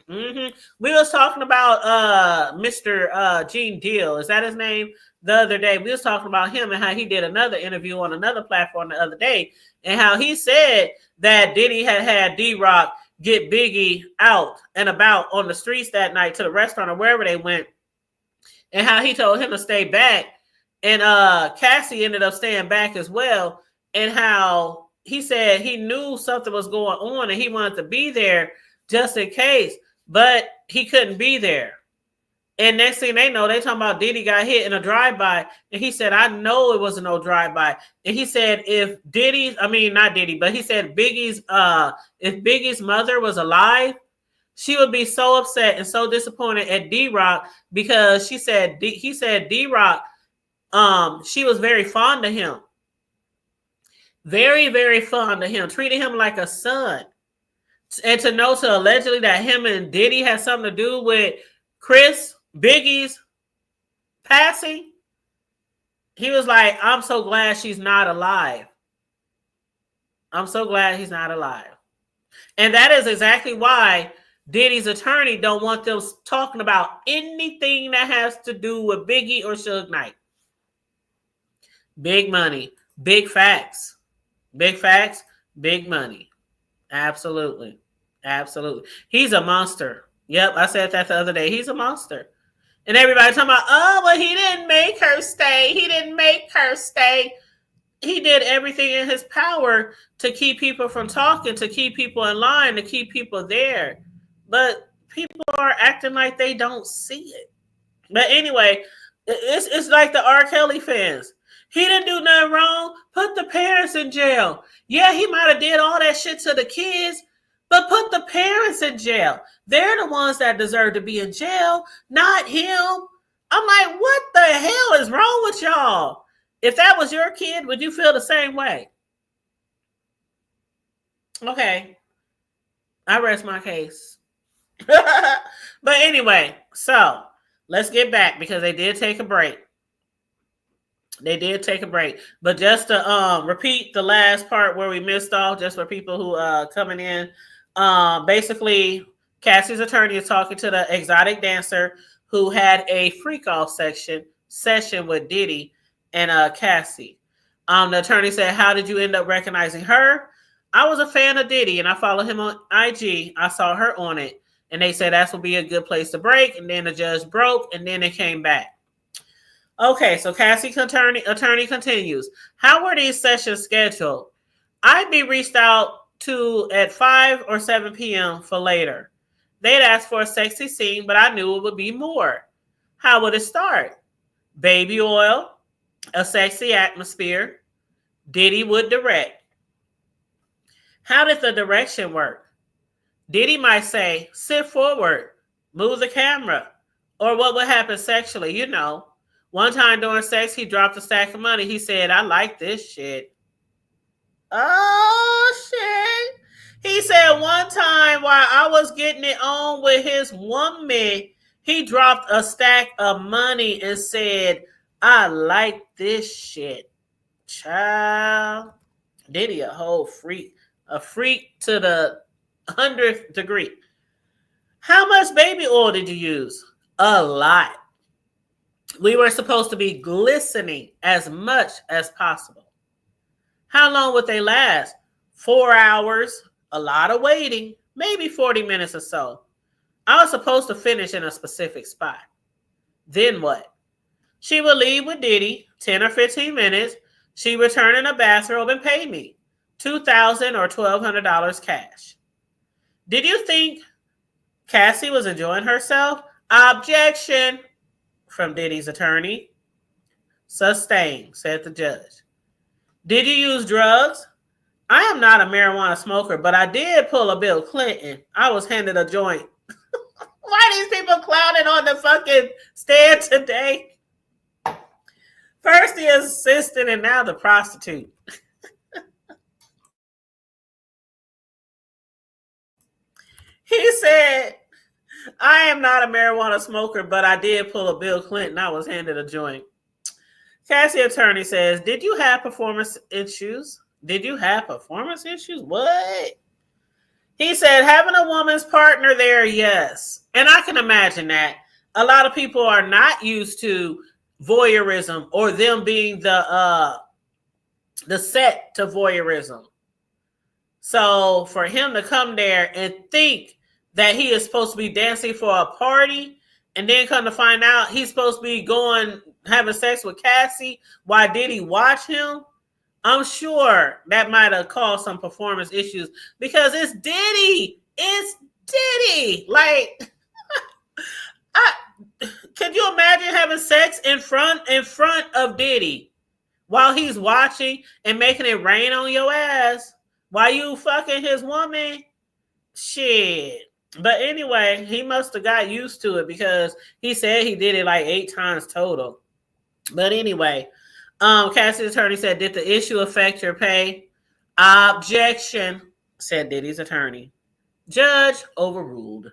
Mm-hmm. We was talking about Mr. Gene Deal. Is that his name? The other day, we was talking about him and how he did another interview on another platform the other day, and how he said that Diddy had D-Rock get Biggie out and about on the streets that night to the restaurant or wherever they went, and how he told him to stay back, and Cassie ended up staying back as well, and how he said he knew something was going on and he wanted to be there just in case, but he couldn't be there. And next thing they know, they talking about Diddy got hit in a drive-by. And he said, I know it wasn't no drive-by. And he said, if he said if Biggie's mother was alive, she would be so upset and so disappointed at D-Rock because he said D-Rock, she was very fond of him. Very, very fond of him, treating him like a son. And to know allegedly that him and Diddy had something to do with Biggie's passing, he was like, I'm so glad she's not alive. I'm so glad he's not alive. And that is exactly why Diddy's attorney don't want them talking about anything that has to do with Biggie or Suge Knight. Big money, big facts. Big facts, big money. Absolutely. Absolutely. He's a monster. Yep, I said that the other day. He's a monster. And everybody talking about, oh, well, he didn't make her stay. He didn't make her stay. He did everything in his power to keep people from talking, to keep people in line, to keep people there. But people are acting like they don't see it. But anyway, it's like the R. Kelly fans. He didn't do nothing wrong. Put the parents in jail. Yeah, he might have did all that shit to the kids, but put the parents in jail. They're the ones that deserve to be in jail, not him. I'm like, what the hell is wrong with y'all? If that was your kid, would you feel the same way? Okay. I rest my case. But anyway, so let's get back because they did take a break. But just to repeat the last part where we missed off, just for people who coming in, basically Cassie's attorney is talking to the exotic dancer who had a freak off session with Diddy and Cassie. The attorney said, how did you end up recognizing her? I was a fan of Diddy and I follow him on IG. I saw her on it. And they said that would be a good place to break. And then the judge broke and then it came back. Okay, so Cassie attorney continues. How were these sessions scheduled? I'd be reached out to at 5 or 7 p.m. for later. They'd ask for a sexy scene, but I knew it would be more. How would it start? Baby oil, a sexy atmosphere. Diddy would direct. How did the direction work? Diddy might say, sit forward, move the camera, or what would happen sexually, you know. One time during sex, he dropped a stack of money. He said, I like this shit. Oh, shit. He said one time while I was getting it on with his woman, he dropped a stack of money and said, I like this shit. Child. Diddy a whole freak. A freak to the 100th degree. How much baby oil did you use? A lot. We were supposed to be glistening as much as possible. How long would they last? 4 hours, a lot of waiting, maybe 40 minutes or so. I was supposed to finish in a specific spot. Then what? She would leave with Diddy, 10 or 15 minutes. She returned in a bathrobe and paid me $2,000 or $1,200 cash. Did you think Cassie was enjoying herself? Objection from Diddy's attorney. Sustained, said the judge. Did you use drugs? I am not a marijuana smoker, but I did pull a Bill Clinton. I was handed a joint. Why are these people clowning on the fucking stand today? First the assistant and now the prostitute. He said, I am not a marijuana smoker, but I did pull a Bill Clinton. I was handed a joint. Cassie attorney says, did you have performance issues? Did you have performance issues? What? He said, having a woman's partner there, yes. And I can imagine that. A lot of people are not used to voyeurism or them being the set to voyeurism. So for him to come there and think that he is supposed to be dancing for a party and then come to find out he's supposed to be having sex with Cassie, why did he watch him? I'm sure that might have caused some performance issues because it's Diddy. It's Diddy. Like, could you imagine having sex in front of Diddy while he's watching and making it rain on your ass while you fucking his woman? Shit. But anyway, he must have got used to it because he said he did it like 8 times total. But anyway, Cassie's attorney said, did the issue affect your pay? Objection, said Diddy's attorney. Judge overruled.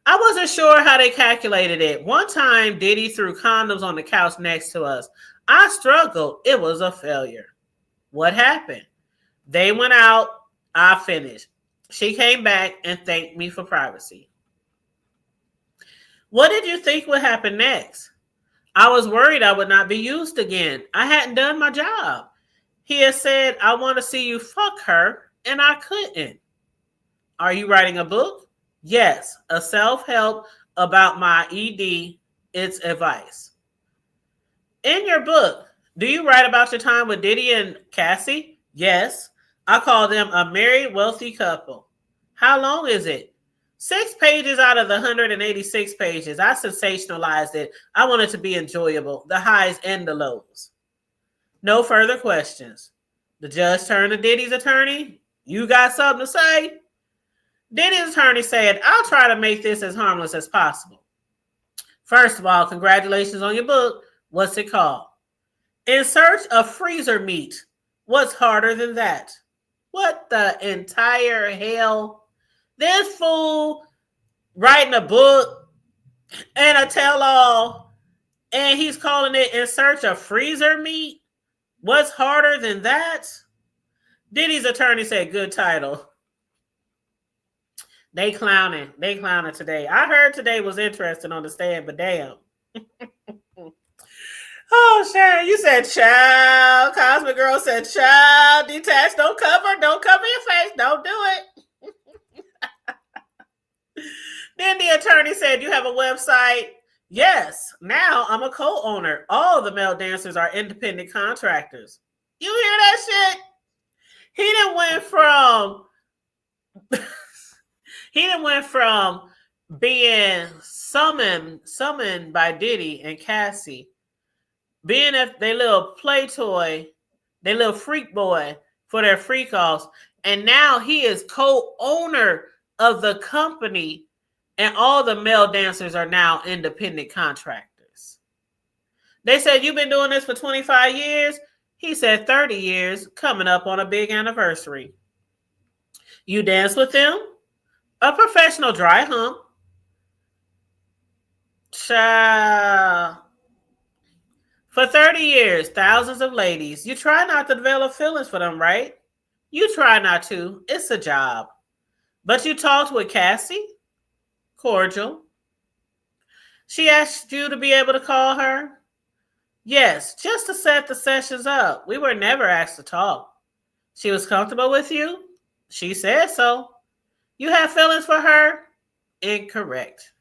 I wasn't sure how they calculated it. One time, Diddy threw condoms on the couch next to us. I struggled. It was a failure. What happened? They went out. I finished. She came back and thanked me for privacy. What did you think would happen next? I was worried I would not be used again. I hadn't done my job. He had said, I want to see you fuck her, and I couldn't. Are you writing a book? Yes, a self-help about my ED. It's advice. In your book, do you write about your time with Diddy and Cassie? Yes. I call them a married, wealthy couple. How long is it? 6 pages out of the 186 pages. I sensationalized it. I want it to be enjoyable, the highs and the lows. No further questions. The judge turned to Diddy's attorney. You got something to say? Diddy's attorney said, I'll try to make this as harmless as possible. First of all, congratulations on your book. What's it called? In Search of Freezer Meat. What's harder than that? What the entire hell? This fool writing a book and a tell-all, and he's calling it In Search of Freezer Meat? What's harder than that? Diddy's attorney said, good title. They clowning today. I heard today was interesting on the stand, but damn. Oh, Sharon, you said child. Cosmic Girl said child. Detached, don't cover your face. Don't do it. Then the attorney said, you have a website? Yes. Now I'm a co-owner. All the male dancers are independent contractors. You hear that shit? He done went from being summoned by Diddy and Cassie, being at their little play toy, their little freak boy for their freak offs, and now he is co-owner of the company, and all the male dancers are now independent contractors. They said, you've been doing this for 25 years? He said 30 years, coming up on a big anniversary. You dance with them? A professional dry hump. Child. For 30 years, thousands of ladies. You try not to develop feelings for them, right? You try not to. It's a job. But you talked with Cassie? Cordial. She asked you to be able to call her? Yes, just to set the sessions up. We were never asked to talk. She was comfortable with you? She said so. You have feelings for her? Incorrect.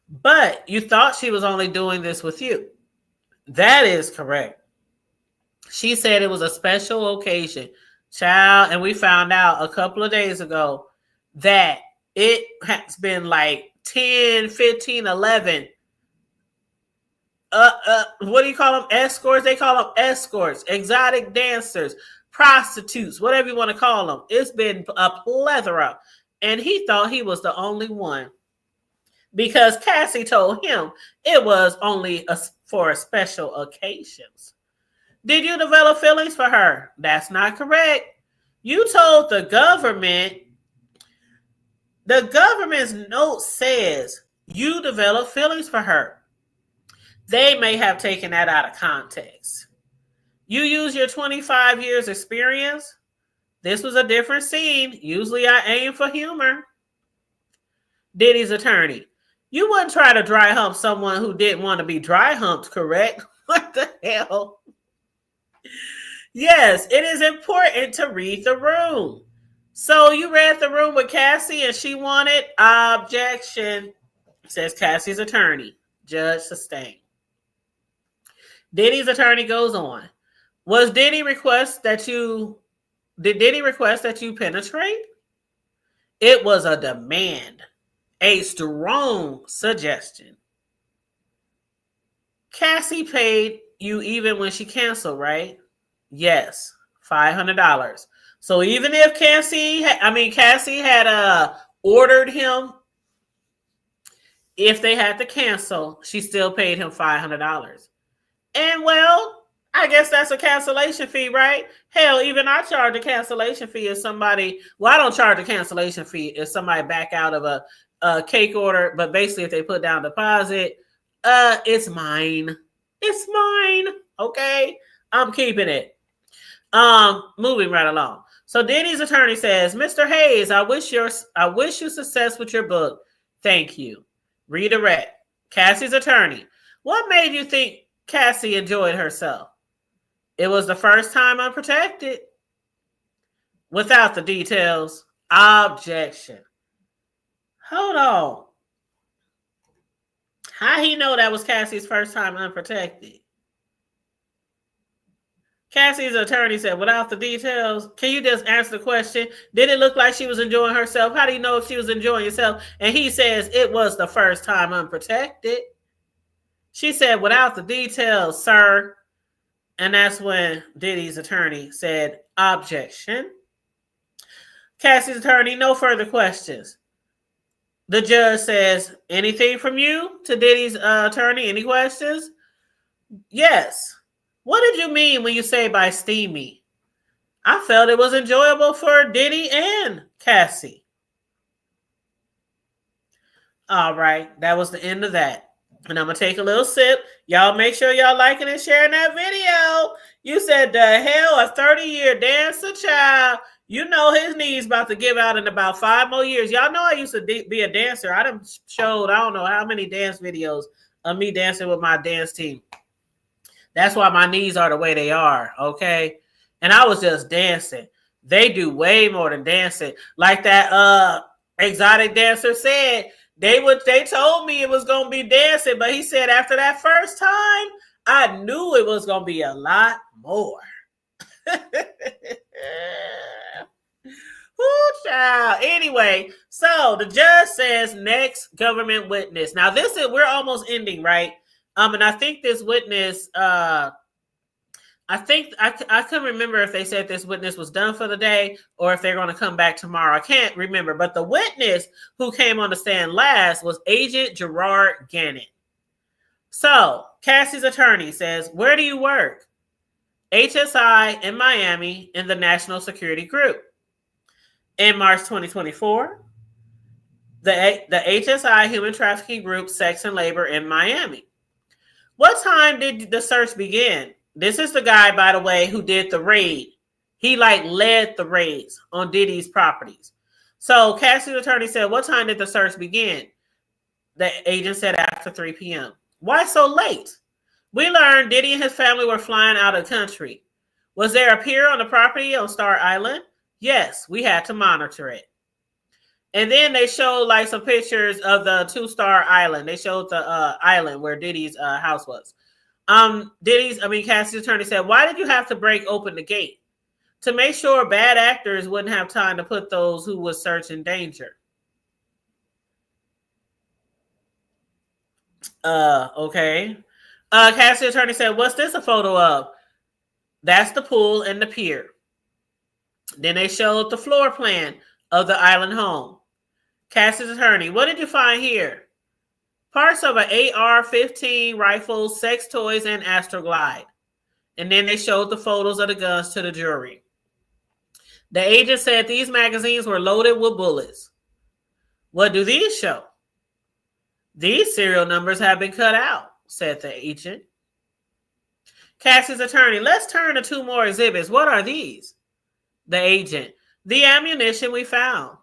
But you thought she was only doing this with you. That is correct. She said it was a special occasion. Child, and we found out a couple of days ago that it has been like 10, 15, 11. What do you call them? Escorts? They call them escorts, exotic dancers, prostitutes, whatever you want to call them. It's been a plethora. And he thought he was the only one because Cassie told him it was only for special occasions. Did you develop feelings for her? That's not correct. You told the government's note says you developed feelings for her. They may have taken that out of context. You use your 25 years experience. This was a different scene. Usually I aim for humor. Diddy's attorney. You wouldn't try to dry hump someone who didn't want to be dry humped, correct? What the hell? Yes, it is important to read the room. So you read the room with Cassie and she wanted objection, says Cassie's attorney. Judge sustained. Diddy's attorney goes on. Did Diddy request that you penetrate? It was a demand, a strong suggestion. Cassie paid you even when she canceled, right? Yes, $500. So even if Cassie had ordered him, if they had to cancel, she still paid him $500. And well, I guess that's a cancellation fee, right? Hell, even I charge a cancellation fee if somebody, I don't charge a cancellation fee if somebody back out of a cake order, but basically if they put down deposit, it's mine. It's mine. Okay. I'm keeping it. Moving right along. So Diddy's attorney says, Mr. Hayes, I wish you success with your book. Thank you. Redirect. Cassie's attorney. What made you think Cassie enjoyed herself? It was the first time unprotected. Without the details. Objection. Hold on. How he know that was Cassie's first time unprotected? Cassie's attorney said, without the details, can you just answer the question? Did it look like she was enjoying herself? How do you know if she was enjoying herself? And he says, it was the first time unprotected. She said, without the details, sir. And that's when Diddy's attorney said, objection. Cassie's attorney, no further questions. The judge says, anything from you to Diddy's attorney? Any questions? Yes. What did you mean when you say by steamy? I felt it was enjoyable for Diddy and Cassie. All right, that was the end of that. And I'm going to take a little sip. Y'all make sure y'all liking and sharing that video. You said, the hell, a 30-year dancer child. You know his knees about to give out in about 5 more years. Y'all know I used to be a dancer. I done showed, I don't know how many dance videos of me dancing with my dance team. That's why my knees are the way they are, okay? And I was just dancing. They do way more than dancing. Like that exotic dancer said, they told me it was going to be dancing, but he said after that first time, I knew it was going to be a lot more. Ooh, child. Anyway, so the judge says next government witness. Now we're almost ending, right? And I think this witness, I couldn't remember if they said this witness was done for the day or if they're going to come back tomorrow. I can't remember. But the witness who came on the stand last was Agent Gerard Gannon. So Cassie's attorney says, where do you work? HSI in Miami in the National Security Group. In March 2024, the HSI Human Trafficking Group Sex and Labor in Miami. What time did the search begin? This is the guy, by the way, who did the raid. He led the raids on Diddy's properties. So Cassie's attorney said, what time did the search begin? The agent said after 3 p.m. Why so late? We learned Diddy and his family were flying out of the country. Was there a pier on the property on Star Island? Yes, we had to monitor it. And then they showed some pictures of the 2-star island. They showed the island where Diddy's house was. Cassie's attorney said, why did you have to break open the gate? To make sure bad actors wouldn't have time to put those who would search in danger. Okay. Cassie's attorney said, what's this a photo of? That's the pool and the pier. Then they showed the floor plan of the island home. Cassie's attorney, what did you find here? Parts of an AR-15 rifle, sex toys, and Astroglide. And then they showed the photos of the guns to the jury. The agent said these magazines were loaded with bullets. What do these show? These serial numbers have been cut out, said the agent. Cassie's attorney, let's turn to 2 more exhibits. What are these? The agent, the ammunition we found.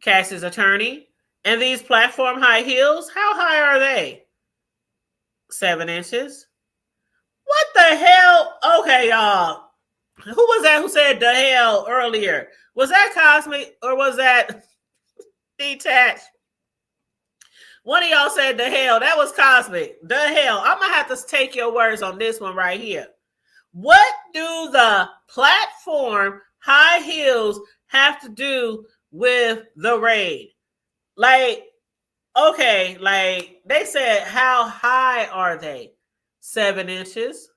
Cassie's attorney, and these platform high heels, how high are they? 7 inches. What the hell? Okay, y'all. Who was that who said the hell earlier? Was that Cosmic or was that Detached? One of y'all said the hell. That was Cosmic. The hell. I'm going to have to take your words on this one right here. What do the platform high heels have to do with the raid? They said, how high are they? 7 inches.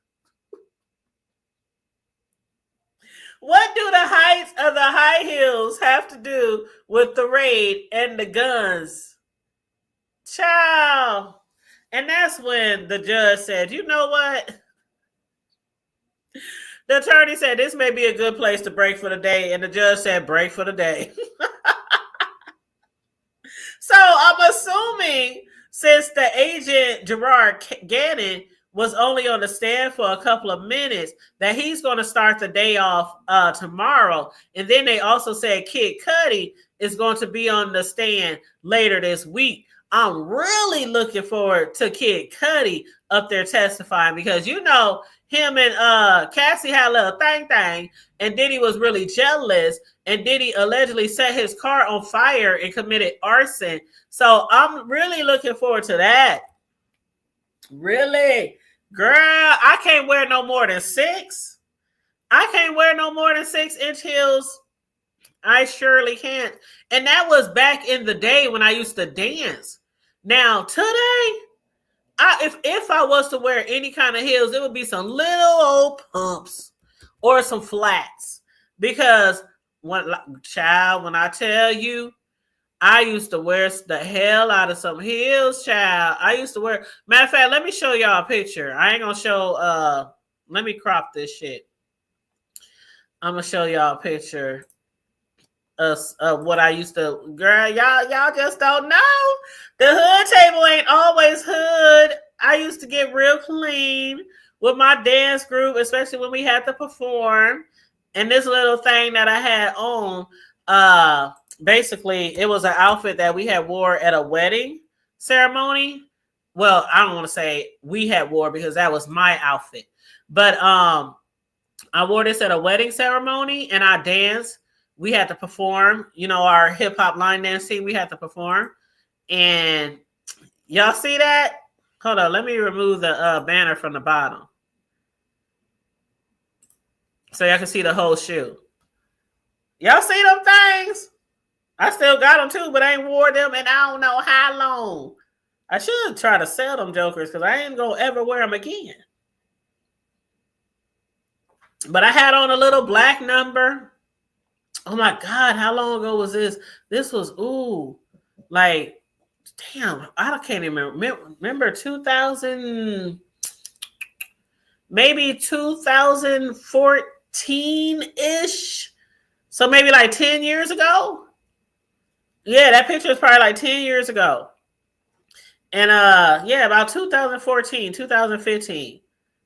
What do the heights of the high heels have to do with the raid and the guns? Child. And that's when the judge said, you know what? The attorney said, this may be a good place to break for the day. And the judge said, break for the day. So I'm assuming since the agent Gerard Gannon was only on the stand for a couple of minutes, that he's going to start the day off tomorrow. And then they also said Kid Cudi is going to be on the stand later this week. I'm really looking forward to Kid Cudi up there testifying because, him and Cassie had a little thing, and Diddy was really jealous, and Diddy allegedly set his car on fire and committed arson. So I'm really looking forward to that. Really? Girl, I can't wear no more than 6. I can't wear no more than 6-inch heels. I surely can't. And that was back in the day when I used to dance. Now, today, if I was to wear any kind of heels, it would be some little old pumps or some flats. Because, when I tell you, I used to wear the hell out of some heels, child. I used to wear. Matter of fact, let me show y'all a picture. I ain't gonna show. Let me crop this shit. I'm gonna show y'all a picture of what I used to. Girl, y'all just don't know. The hood table ain't always hood. I used to get real clean with my dance group, especially when we had to perform. And this little thing that I had on, basically, it was an outfit that we had wore at a wedding ceremony. Well, I don't want to say we had wore because that was my outfit. But I wore this at a wedding ceremony and I danced. We had to perform, our hip hop line dance team. We had to perform. And y'all see that? Hold on. Let me remove the banner from the bottom. So y'all can see the whole shoe. Y'all see them things? I still got them too, but I ain't wore them and I don't know how long. I should try to sell them jokers because I ain't going to ever wear them again. But I had on a little black number. Oh my God, how long ago was this? This was, damn, I can't even remember 2000, maybe 2014-ish. So maybe like 10 years ago. Yeah, that picture is probably like 10 years ago. And yeah, about 2014, 2015.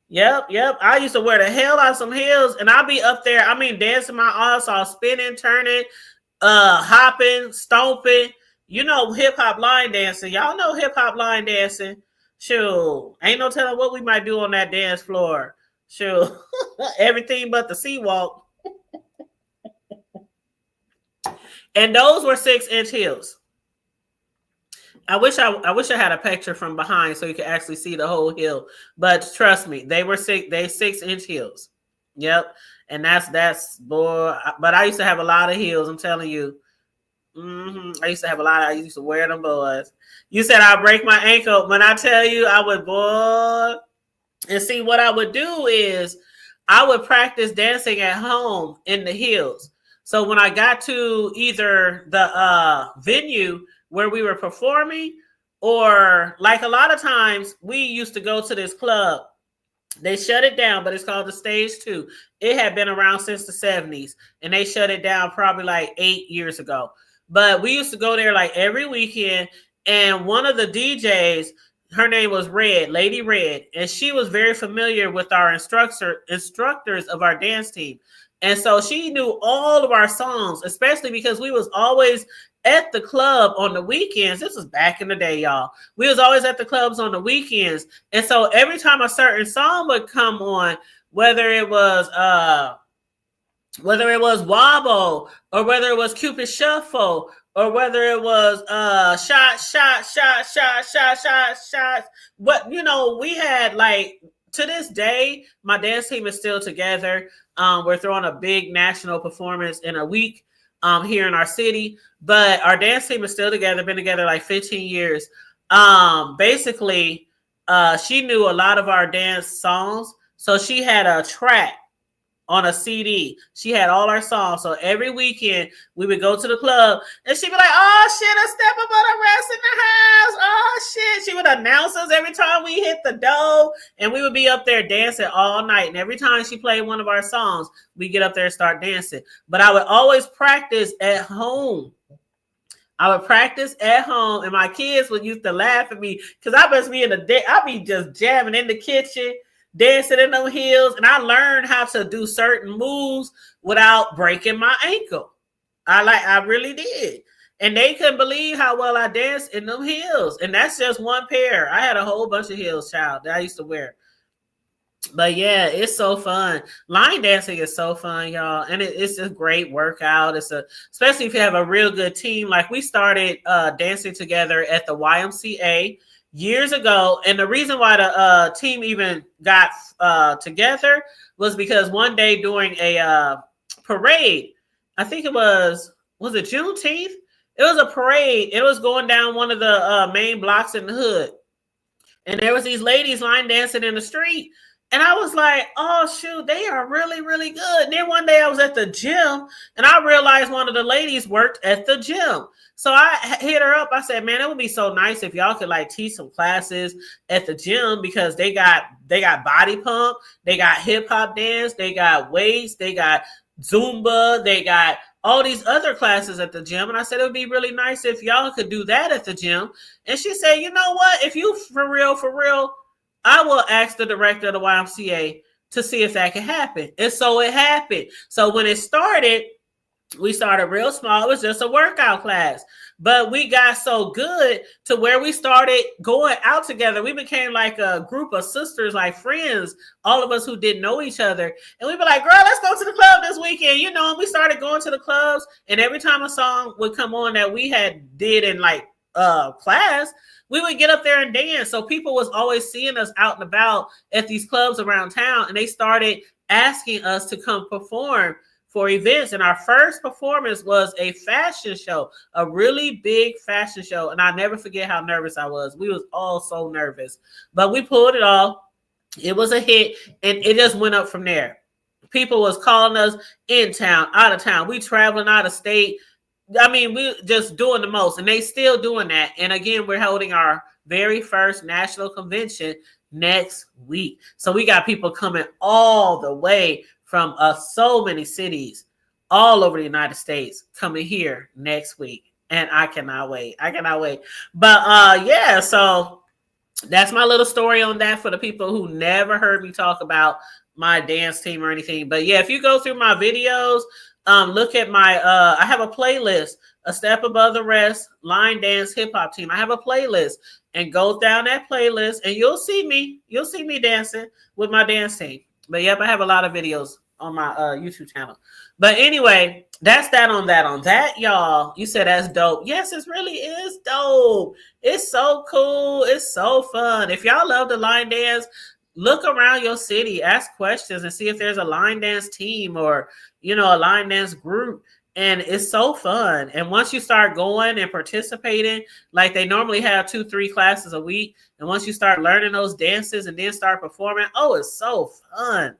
Yep. I used to wear the hell out of some heels, and I'll be up there, I mean, dancing my ass off, spinning, turning, hopping, stomping. You know, hip hop line dancing. Y'all know hip hop line dancing. Shoot. Ain't no telling what we might do on that dance floor. Shoot. Everything but the sea walk. And those were 6-inch heels. I wish I had a picture from behind so you could actually see the whole heel. But trust me, they 6-inch heels. Yep. And that's boy. But I used to have a lot of heels. I'm telling you. I used to have a lot. I used to wear them boys. You said I'd break my ankle. When I tell you, I would, boy. And see, what I would do is I would practice dancing at home in the heels. So when I got to either the venue where we were performing, or like a lot of times we used to go to this club. They shut it down, but it's called the Stage 2. It had been around since the 70s, and they shut it down probably like 8 years ago. But we used to go there like every weekend, and one of the DJs, her name was Red, Lady Red, and she was very familiar with our instructors of our dance team. And so she knew all of our songs, especially because we was always at the club on the weekends. This was back in the day, y'all. We was always at the clubs on the weekends. And so every time a certain song would come on, whether it was Wobble, or whether it was Cupid Shuffle, or whether it was shots. What, you know, we had like, to this day, my dance team is still together. We're throwing a big national performance in a week here in our city, but our dance team is still together, been together like 15 years. Basically, she knew a lot of our dance songs. So she had a track on a CD. She had all our songs. So every weekend we would go to the club and she'd be like, oh shit, a step above the rest in the house. Oh shit. She would announce us every time we hit the door, and we would be up there dancing all night. And every time she played one of our songs, we get up there and start dancing. But I would always practice at home. And my kids would used to laugh at me because I must be I'd be just jamming in the kitchen, dancing in them heels, and I learned how to do certain moves without breaking my ankle. I really did. And they couldn't believe how well I danced in them heels. And that's just one pair. I had a whole bunch of heels, child, that I used to wear. But yeah, it's so fun. Line dancing is so fun, y'all. And it's a great workout. Especially if you have a real good team. Like we started dancing together at the YMCA years ago. And the reason why the team even got together was because one day during a parade, I think it was it Juneteenth? It was a parade. It was going down one of the main blocks in the hood. And there was these ladies line dancing in the street. And I was like, oh, shoot, they are really, really good. And then one day I was at the gym and I realized one of the ladies worked at the gym. So I hit her up. I said, man, it would be so nice if y'all could like teach some classes at the gym, because they got body pump, they got hip hop dance, they got weights, they got Zumba, they got all these other classes at the gym. And I said, it would be really nice if y'all could do that at the gym. And she said, you know what? If you for real, I will ask the director of the YMCA to see if that can happen. And so it happened. So when it started, we started real small. It was just a workout class. But we got so good to where we started going out together. We became like a group of sisters, like friends, all of us who didn't know each other. And we'd be like, girl, let's go to the club this weekend. You know, and we started going to the clubs. And every time a song would come on that we had did in like class, we would get up there and dance. So people was always seeing us out and about at these clubs around town, and they started asking us to come perform for events. And our first performance was a fashion show, a really big fashion show. And I never forget how nervous I was. We was all so nervous, but we pulled it off. It was a hit, and it just went up from there. People was calling us in town, out of town. We traveling out of state. I mean, we just doing the most, and they still doing that. And again, we're holding our very first national convention next week. So we got people coming all the way from so many cities. all over the United States coming here next week. And I cannot wait. I cannot wait. But yeah, so that's my little story on that for the people who never heard me talk about my dance team or anything. But yeah, if you go through my videos, look at my I have a playlist, A Step Above the Rest, Line Dance Hip Hop Team. I have a playlist, and go down that playlist and you'll see me dancing with my dance team. But yep, I have a lot of videos on my YouTube channel. But anyway, that's that on that, y'all. You said that's dope. Yes, it really is dope. It's so cool. It's so fun. If y'all love the line dance, look around your city, ask questions, and see if there's a line dance team or, you know, a line dance group. And it's so fun. And once you start going and participating, like they normally have 2-3 classes a week. And once you start learning those dances and then start performing, oh, it's so fun.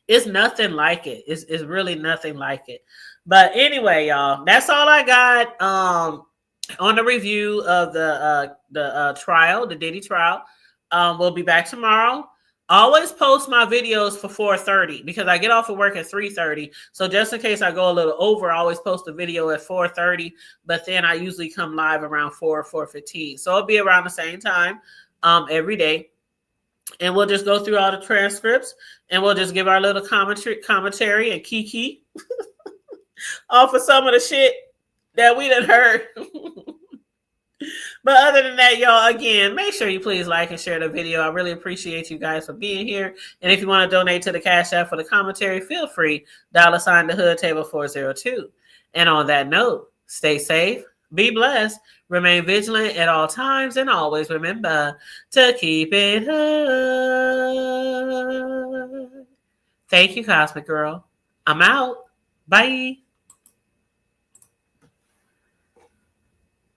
It's nothing like it. It's really nothing like it. But anyway, y'all, that's all I got on the review of the trial, the Diddy trial. We'll be back tomorrow. I always post my videos for 4:30 because I get off of work at 3:30. So just in case I go a little over, I always post a video at 4:30. But then I usually come live around 4:15. So it'll be around the same time every day. And we'll just go through all the transcripts and we'll just give our little commentary and kiki off of some of the shit that we done heard. But other than that, y'all, again, make sure you please like and share the video. I really appreciate you guys for being here. And if you want to donate to the Cash App for the commentary, feel free, $ the hood table 402. And on that note, stay safe, be blessed, remain vigilant at all times, and always remember to keep it hood. Thank you, Cosmic Girl. I'm out. Bye.